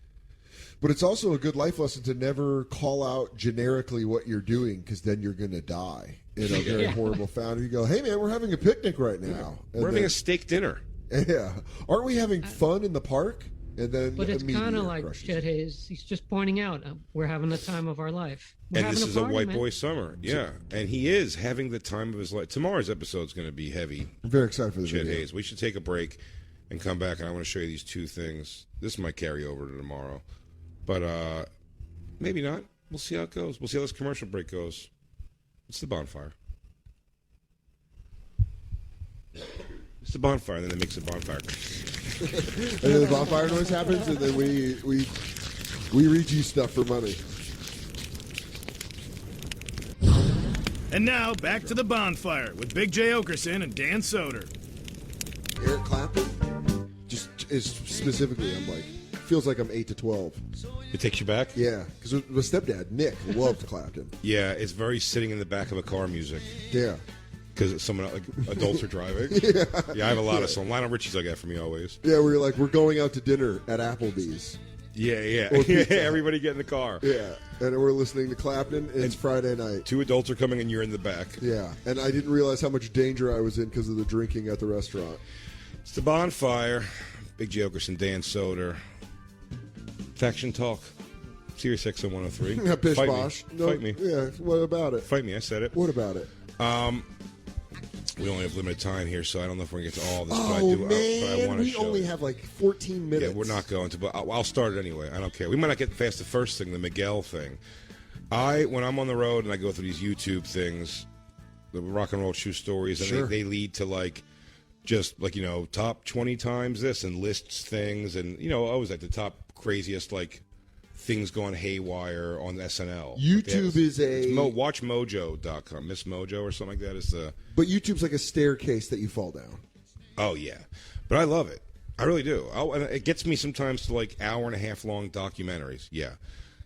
Speaker 3: But it's also a good life lesson to never call out generically what you're doing, because then you're going to die in a very horrible fashion. You go, "Hey, man, we're having a picnic right now.
Speaker 2: We're having a steak dinner.
Speaker 3: Yeah. Aren't we having fun in the park?" And then
Speaker 18: but it's kind of like Chet Hayes. He's just pointing out we're having the time of our life.
Speaker 2: And this is a white boy summer. Yeah. And he is having the time of his life. Tomorrow's episode is going to be heavy.
Speaker 3: I'm very excited for the
Speaker 2: Chet Hayes. We should take a break and come back, and I want to show you these two things. This might carry over to tomorrow. But maybe not. We'll see how it goes. We'll see how this commercial break goes. It's the bonfire. It's the bonfire, and then it makes a bonfire.
Speaker 3: And then the bonfire noise happens, and then we read you stuff for money.
Speaker 1: And now, back to the bonfire with Big Jay Oakerson and Dan Soder.
Speaker 3: Eric Clapton? Just specifically, I'm like, feels like I'm 8 to 12.
Speaker 2: It takes you back?
Speaker 3: Yeah, because my stepdad, Nick, loved Clapton.
Speaker 2: Yeah, it's very sitting in the back of a car music.
Speaker 3: Yeah.
Speaker 2: Because someone, like, adults are driving. Yeah, I have a lot of songs. Lionel Richie's like that for me always.
Speaker 3: Yeah, we're going out to dinner at Applebee's.
Speaker 2: Yeah. Everybody get in the car.
Speaker 3: Yeah, and we're listening to Clapton, and it's Friday night.
Speaker 2: Two adults are coming, and you're in the back.
Speaker 3: Yeah, and I didn't realize how much danger I was in because of the drinking at the restaurant.
Speaker 2: It's the bonfire. Big Jay Oakerson, Dan Soder. Faction Talk. Sirius XM 103.
Speaker 3: Bish
Speaker 2: Fight
Speaker 3: bosh.
Speaker 2: me. Fight me.
Speaker 3: Yeah, what about it?
Speaker 2: Fight me, I said it.
Speaker 3: What about it?
Speaker 2: We only have limited time here, so I don't know if we're going to get to all this.
Speaker 3: But I want to show
Speaker 2: only
Speaker 3: have like 14 minutes.
Speaker 2: Yeah, we're not going to, but I'll start it anyway. I don't care. We might not get past the first thing, the Miguel thing. When I'm on the road and I go through these YouTube things, the rock and roll true stories, and
Speaker 3: Sure.
Speaker 2: they lead to just top 20 times this and lists things, and always like the top craziest things going haywire on SNL.
Speaker 3: YouTube is
Speaker 2: watchmojo.com. Miss Mojo or something like that is the.
Speaker 3: But YouTube's like a staircase that you fall down.
Speaker 2: Oh yeah, but I love it. I really do. And it gets me sometimes to like hour and a half long documentaries. Yeah,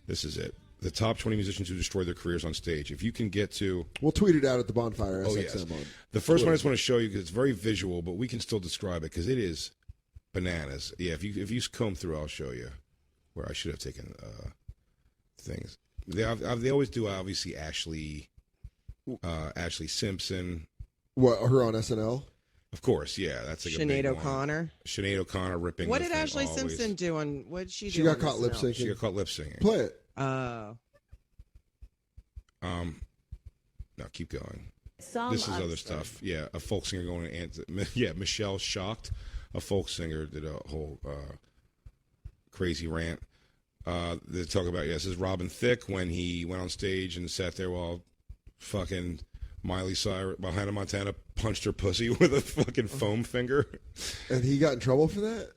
Speaker 2: this is it. The top 20 musicians who destroy their careers on stage. If you can get to...
Speaker 3: We'll tweet it out at the Bonfire SXM.
Speaker 2: Oh, yes. The first one I just want to show you because it's very visual, but we can still describe it because it is bananas. Yeah, if you comb through, I'll show you where I should have taken things. They always do, obviously, Ashley Simpson.
Speaker 3: What, her on SNL?
Speaker 2: Of course, yeah. That's like
Speaker 14: Sinead O'Connor.
Speaker 2: Sinead O'Onnor ripping.
Speaker 14: What did Ashley Simpson do on? What did she do?
Speaker 3: She got caught lip syncing.
Speaker 2: She got caught lip syncing.
Speaker 3: Play it.
Speaker 14: Oh.
Speaker 2: No, keep going. This is other stuff. Yeah, a folk singer going to yeah, Michelle Shocked, a folk singer, did a whole crazy rant. They talk about, this is Robin Thicke when he went on stage and sat there while fucking Miley Cyrus, while Hannah Montana punched her pussy with a fucking foam finger.
Speaker 3: And he got in trouble for that?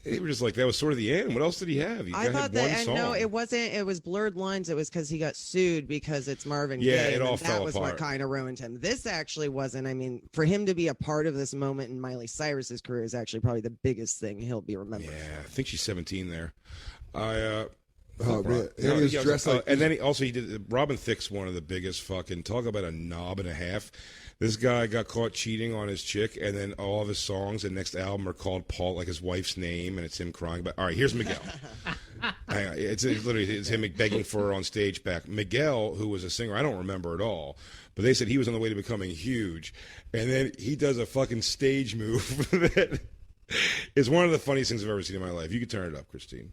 Speaker 2: They were just like, that was sort of the end. What else did he have?
Speaker 14: I thought that, no, it wasn't. It was Blurred Lines. It was because he got sued because it's Marvin Gaye.
Speaker 2: Yeah, it all fell apart.
Speaker 14: That was what kind of ruined him. This actually wasn't. I mean, for him to be a part of this moment in Miley Cyrus's career is actually probably the biggest thing he'll be remembered for.
Speaker 2: Yeah, I think she's 17 there.
Speaker 3: Man. And
Speaker 2: then he did. Robin Thicke's one of the biggest fucking, talk about a knob and a half. This guy got caught cheating on his chick, and then all of his songs and next album are called Paul, like his wife's name, and it's him crying about. All right, here's Miguel. It's him begging for her on stage back. Miguel, who was a singer, I don't remember at all, but they said he was on the way to becoming huge, and then he does a fucking stage move that is one of the funniest things I've ever seen in my life. You can turn it up, Christine.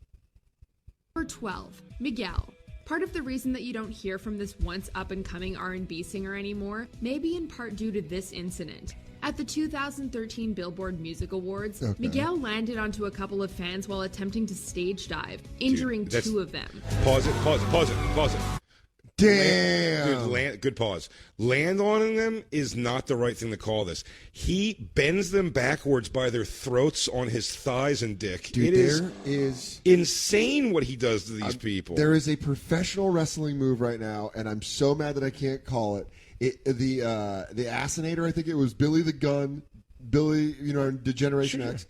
Speaker 20: Number 12, Miguel. Part of the reason that you don't hear from this once up-and-coming R&B singer anymore may be in part due to this incident. At the 2013 Billboard Music Awards, Miguel landed onto a couple of fans while attempting to stage dive, injuring two of them.
Speaker 2: Pause it.
Speaker 3: Damn.
Speaker 2: Good pause. Land on them is not the right thing to call this. He bends them backwards by their throats on his thighs and dick.
Speaker 3: Dude, there is
Speaker 2: insane what he does to these people.
Speaker 3: There is a professional wrestling move right now, and I'm so mad that I can't call it. The Assassinator, I think it was Billy the Gun, Degeneration X,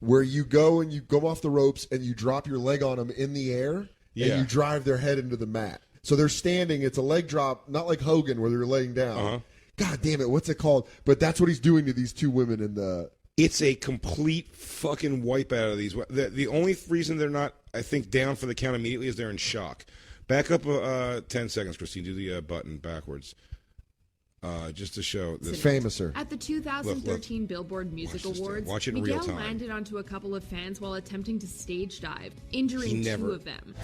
Speaker 3: where you go and you go off the ropes and you drop your leg on them in the air and you drive their head into the mat. So they're standing. It's a leg drop, not like Hogan where they're laying down. God damn it, what's it called? But that's what he's doing to these two women in the...
Speaker 2: It's a complete fucking wipeout of these. The only reason they're not, I think, down for the count immediately is they're in shock. Back up 10 seconds, Christine. Do the button backwards. Just to show this.
Speaker 3: Famouser.
Speaker 20: At the 2013 Billboard Music Awards,
Speaker 2: Watch it in
Speaker 20: Miguel
Speaker 2: real time.
Speaker 20: landed onto a couple of fans while attempting to stage dive, injuring two of them.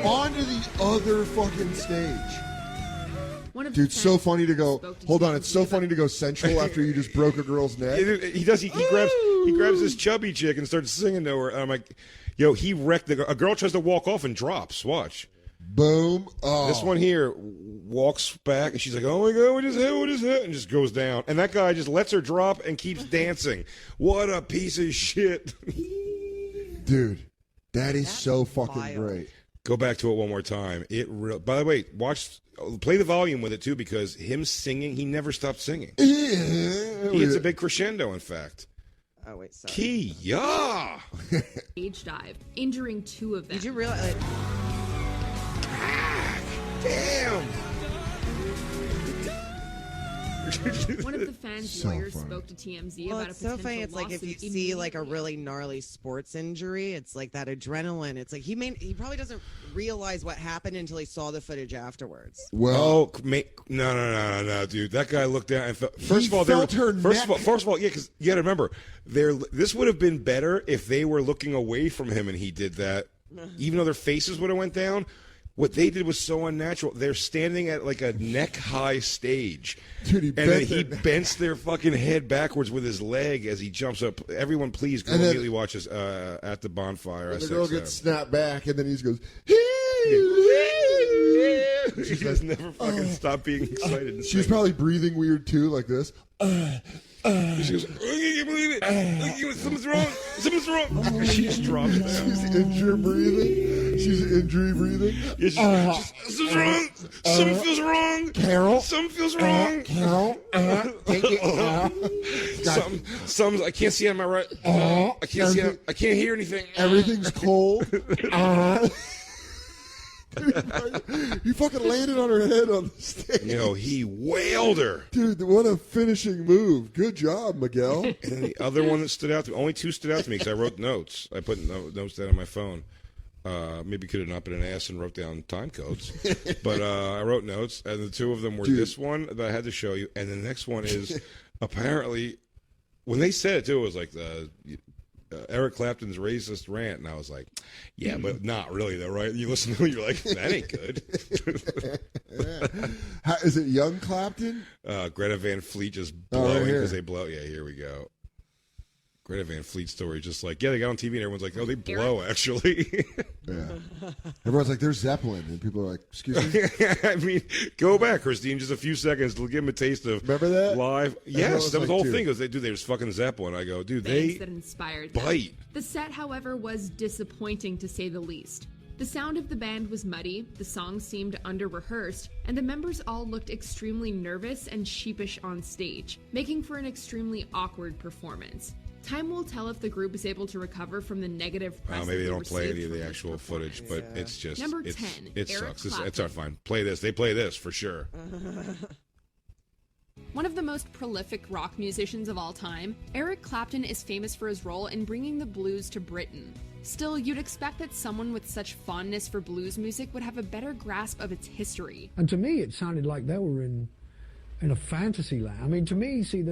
Speaker 3: Onto the other fucking stage. Dude, so funny to go. Hold on, it's so funny to go central after you just broke a girl's neck.
Speaker 2: He does. He grabs this chubby chick and starts singing to her. And I'm like, yo, he wrecked a girl. Tries to walk off and drops. Watch.
Speaker 3: Boom. Oh.
Speaker 2: This one here walks back and she's like, oh my God, what is that? And just goes down. And that guy just lets her drop and keeps dancing. What a piece of shit.
Speaker 3: Dude. That's so fucking wild. Great.
Speaker 2: Go back to it one more time. By the way, play the volume with it too, because him singing, he never stopped singing. He hits a big crescendo, in fact.
Speaker 14: Oh wait, sorry.
Speaker 20: Stage dive, injuring two of them.
Speaker 14: Did you realize?
Speaker 2: Damn.
Speaker 20: One of the fans' lawyers spoke to TMZ about a potential
Speaker 14: so funny. It's like if you see like a really gnarly sports injury, it's like that adrenaline. It's like he probably doesn't realize what happened until he saw the footage afterwards.
Speaker 2: Well, no, dude. That guy looked down and felt. First of all, yeah, because you got to remember, this would have been better if they were looking away from him and he did that, even though their faces would have went down. What they did was so unnatural. They're standing at like a neck-high stage.
Speaker 3: Dude,
Speaker 2: he bents their fucking head backwards with his leg as he jumps up. Everyone, please go immediately watch us at the Bonfire.
Speaker 3: And the girl gets snapped back, and then he just goes,
Speaker 2: she just never fucking stop being excited.
Speaker 3: She's probably breathing weird, too, like this.
Speaker 2: She goes, I can't believe it. Something's wrong. She just drops down.
Speaker 3: She's injured breathing. She's injury breathing.
Speaker 2: Yeah, something's wrong. Something feels wrong.
Speaker 15: Carol.
Speaker 2: Something feels wrong.
Speaker 15: Carol.
Speaker 2: Some. I can't see on my right. I can't see. I can't hear anything.
Speaker 3: Everything's cold. He fucking landed on her head on the stage.
Speaker 2: He wailed her.
Speaker 3: Dude, what a finishing move. Good job, Miguel.
Speaker 2: And then the other one that stood out to me, only two stood out to me because I wrote notes. I put notes down on my phone. Maybe could have not been an ass and wrote down time codes. But I wrote notes, and the two of them were this one that I had to show you, and the next one is apparently, when they said it too, it was like Eric Clapton's racist rant, and I was like, yeah, but not really though, right? You listen to it, you're like, that ain't good.
Speaker 3: Is it young Clapton?
Speaker 2: Greta Van Fleet just blowing because they blow. Yeah, here we go. Greta Van Fleet story, just like, yeah, they got on TV and everyone's like, oh, they blow, actually.
Speaker 3: Yeah. Everyone's like, there's Zeppelin. And people are like, excuse me?
Speaker 2: I mean, go back, Christine, just a few seconds to give them a taste of
Speaker 3: Remember that?
Speaker 2: Live. Yes, that was the whole thing. They just fucking Zeppelin. I go, dude,
Speaker 20: Bands that inspired them.
Speaker 2: bite.
Speaker 20: The set, however, was disappointing to say the least. The sound of the band was muddy, the songs seemed under-rehearsed, and the members all looked extremely nervous and sheepish on stage, making for an extremely awkward performance. Time will tell if the group is able to recover from the negative press.
Speaker 2: Maybe they don't play any of the actual footage, but it's just
Speaker 20: Number 10.
Speaker 2: It sucks. It's not fine. Play this. They play this for sure.
Speaker 20: One of the most prolific rock musicians of all time, Eric Clapton is famous for his role in bringing the blues to Britain. Still, you'd expect that someone with such fondness for blues music would have a better grasp of its history.
Speaker 21: And to me, it sounded like they were in a fantasy land. I mean, to me, see,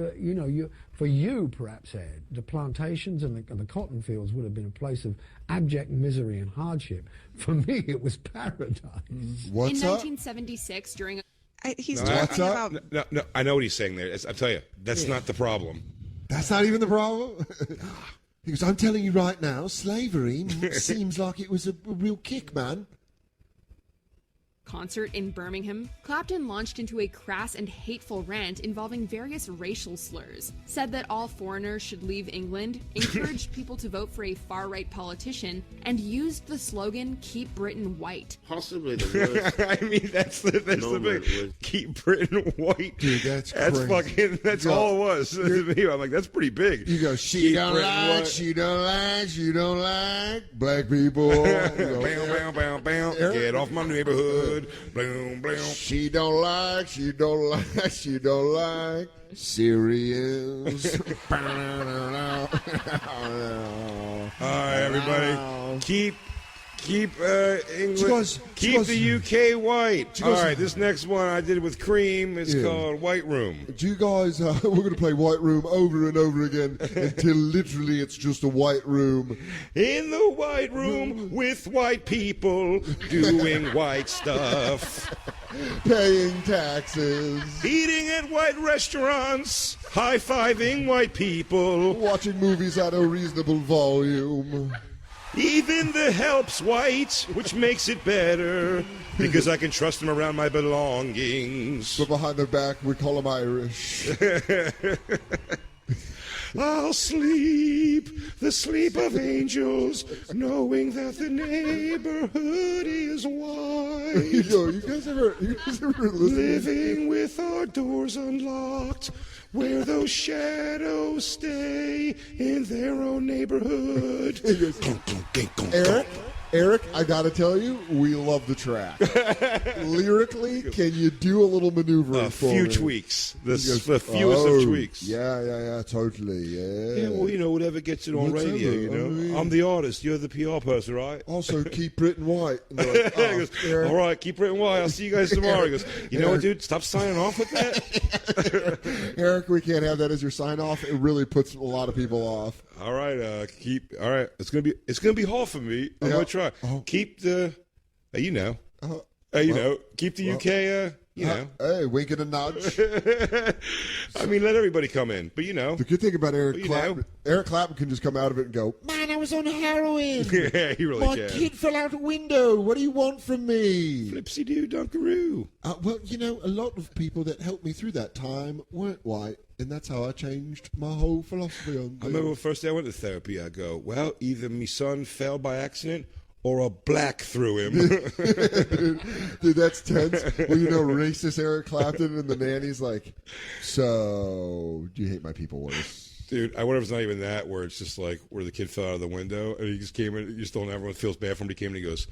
Speaker 21: for you, perhaps, Ed, the plantations and the cotton fields would have been a place of abject misery and hardship. For me, it was paradise.
Speaker 3: What's
Speaker 20: in
Speaker 3: up?
Speaker 20: 1976, during
Speaker 14: he's talking about...
Speaker 2: No, I know what he's saying there. I'll tell you, that's not the problem.
Speaker 3: That's not even the problem? He goes, I'm telling you right now, slavery seems like it was a real kick, man.
Speaker 20: Concert in Birmingham, Clapton launched into a crass and hateful rant involving various racial slurs, said that all foreigners should leave England, encouraged people to vote for a far-right politician, and used the slogan, Keep Britain White.
Speaker 22: Possibly the worst.
Speaker 2: I mean, that's the big, Keep Britain White.
Speaker 3: Dude, that's
Speaker 2: crazy. That's all it was. I'm like, that's pretty big.
Speaker 3: You go, she don't like black people.
Speaker 2: Bow, bow, bow. Get off my neighborhood. Boom, boom.
Speaker 3: She don't like cereals.
Speaker 2: All right, everybody. Keep England. Keep the UK white. All right, this next one I did with Cream is called White Room.
Speaker 3: Do you guys? We're going to play White Room over and over again until literally it's just a white room.
Speaker 2: In the white room with white people doing white stuff.
Speaker 3: Paying taxes.
Speaker 2: Eating at white restaurants. High-fiving white people.
Speaker 3: Watching movies at a reasonable volume.
Speaker 2: Even the help's white, which makes it better, because I can trust them around my belongings.
Speaker 3: But behind their back, we call them Irish.
Speaker 2: I'll sleep the sleep of angels, knowing that the neighborhood is white.
Speaker 3: You guys ever
Speaker 2: living with our doors unlocked, where those shadows stay in their own neighborhood.
Speaker 3: Eric, I gotta tell you, we love the track. Lyrically, can you do a little maneuvering for me?
Speaker 2: A few tweaks. The fewest of tweaks.
Speaker 3: Yeah, totally.
Speaker 2: Yeah, well, whatever gets it on radio, I'm the artist, you're the PR person, right?
Speaker 3: Also, keep Britain white.
Speaker 2: Like, all right, keep Britain white. I'll see you guys tomorrow. He goes, you know what, dude? Stop signing off with that.
Speaker 3: Eric, we can't have that as your sign off. It really puts a lot of people off.
Speaker 2: All right, all right. It's gonna be hard for me. I'm gonna try. Keep the, keep the UK.
Speaker 3: Hey, wink and a nudge.
Speaker 2: I mean, let everybody come in, but
Speaker 3: the good thing about Eric Clapton, Eric Clapton can just come out of it and go, "Man, I was on heroin.
Speaker 2: Yeah, he really
Speaker 3: My
Speaker 2: can.
Speaker 3: kid fell out a window. What do you want from me?
Speaker 2: Flipsy doo dunkaroo."
Speaker 3: Well, a lot of people that helped me through that time weren't white, and that's how I changed my whole philosophy on things.
Speaker 2: I remember the first day I went to therapy, I go, well, either my son fell by accident or a black through him.
Speaker 3: Dude, that's tense. Well, racist Eric Clapton and the nanny's like, so do you hate my people worse?
Speaker 2: Dude, I wonder if it's not even that, where it's just like where the kid fell out of the window and he just came in, you still everyone feels bad for him. He came in and he goes,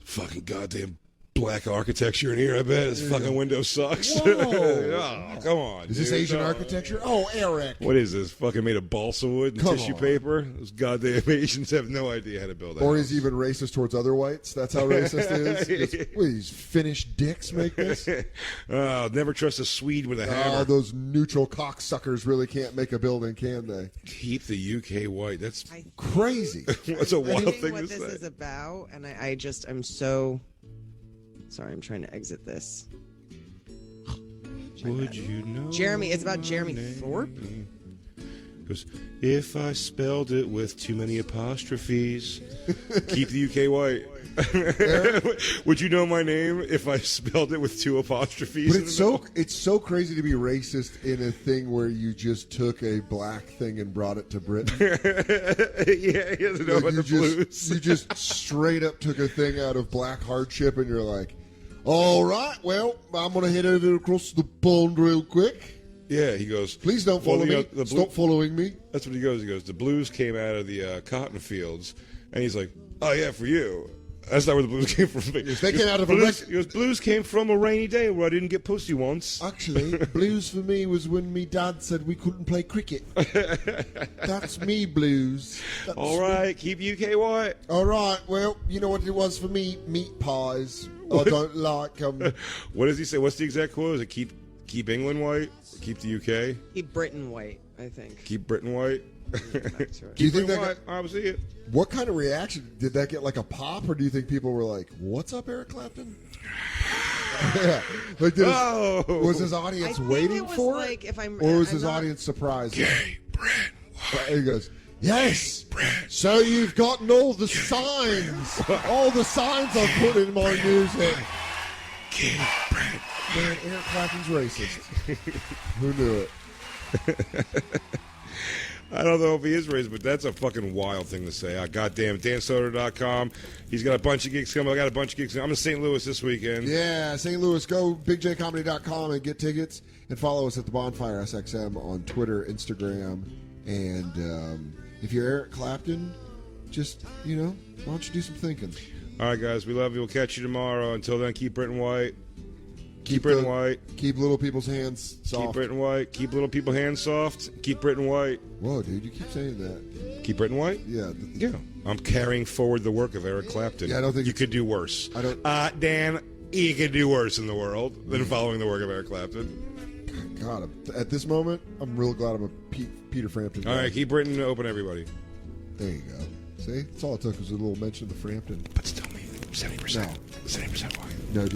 Speaker 2: fucking goddamn black architecture in here, I bet. This fucking window sucks. Oh, come on.
Speaker 3: Is this Asian architecture? Oh, Eric.
Speaker 2: What is this? Fucking made of balsa wood and tissue paper? Those goddamn Asians have no idea how to build that.
Speaker 3: Or he's even racist towards other whites. That's how racist it is. What, these Finnish dicks make this?
Speaker 2: Never trust a Swede with a hammer.
Speaker 3: Those neutral cocksuckers really can't make a building, can they?
Speaker 2: Keep the UK white. That's
Speaker 3: crazy.
Speaker 2: What's a wild thing
Speaker 14: what
Speaker 2: to
Speaker 14: this
Speaker 2: say?
Speaker 14: is about, and I'm so sorry. I'm trying to exit this.
Speaker 2: Would you know?
Speaker 14: Jeremy, it's about Jeremy Thorpe.
Speaker 2: Because if I spelled it with too many apostrophes, keep the UK white. Would you know my name if I spelled it with 2 apostrophes?
Speaker 3: But it's so crazy to be racist in a thing where you just took a black thing and brought it to Britain.
Speaker 2: Yeah, he doesn't know about the blues.
Speaker 3: You just straight up took a thing out of black hardship and you're like, all right, well, I'm going to head over across the pond real quick.
Speaker 2: Yeah, he goes,
Speaker 3: please don't follow me. Stop following me.
Speaker 2: That's what he goes. He goes, the blues came out of the cotton fields. And he's like, oh, yeah, for you. That's not where the blues came from.
Speaker 3: They came out of
Speaker 2: blues came from a rainy day where I didn't get pussy once.
Speaker 3: Actually, blues for me was when me dad said we couldn't play cricket. That's me blues.
Speaker 2: All right, keep UK white.
Speaker 3: All right, well, you know what it was for me? Meat pies. I don't like them.
Speaker 2: What does he say? What's the exact quote? Is it keep England white? Or keep the UK?
Speaker 14: Keep Britain white, I think.
Speaker 2: Keep Britain white?
Speaker 3: Do you think that
Speaker 2: I see it.
Speaker 3: What kind of reaction did that get? Like a pop, or do you think people were like, "What's up, Eric Clapton"? Yeah, like was his audience waiting for it, or was his audience surprised?
Speaker 2: Gay Brett.
Speaker 3: He goes, "Yes, so you've gotten all the signs, all the signs I've put in my music."
Speaker 2: Gay Brett.
Speaker 3: Man, Eric Clapton's racist. Who knew it?
Speaker 2: I don't know if he is racist, but that's a fucking wild thing to say. Goddamn, DanSoder.com. He's got a bunch of gigs coming. I got a bunch of gigs coming. I'm in St. Louis this weekend.
Speaker 3: Yeah, St. Louis. Go BigJComedy.com and get tickets. And follow us at the Bonfire SXM on Twitter, Instagram. And if you're Eric Clapton, just, why don't you do some thinking?
Speaker 2: All right, guys. We love you. We'll catch you tomorrow. Until then, keep Britain white. Keep Britain white.
Speaker 3: Keep little people's hands soft.
Speaker 2: Keep Britain white. Keep little people's hands soft. Keep Britain white.
Speaker 3: Whoa, dude, you keep saying that.
Speaker 2: Keep Britain white?
Speaker 3: Yeah.
Speaker 2: Yeah. I'm carrying forward the work of Eric Clapton.
Speaker 3: Yeah, I don't think
Speaker 2: you could do worse.
Speaker 3: I don't.
Speaker 2: Dan, you could do worse in the world than following the work of Eric Clapton.
Speaker 3: God, at this moment, I'm real glad I'm a Peter Frampton guy.
Speaker 2: All right, keep Britain open, everybody.
Speaker 3: There you go. See, that's all it took was a little mention of the Frampton.
Speaker 2: But still, me 70%. 70% white.
Speaker 3: No.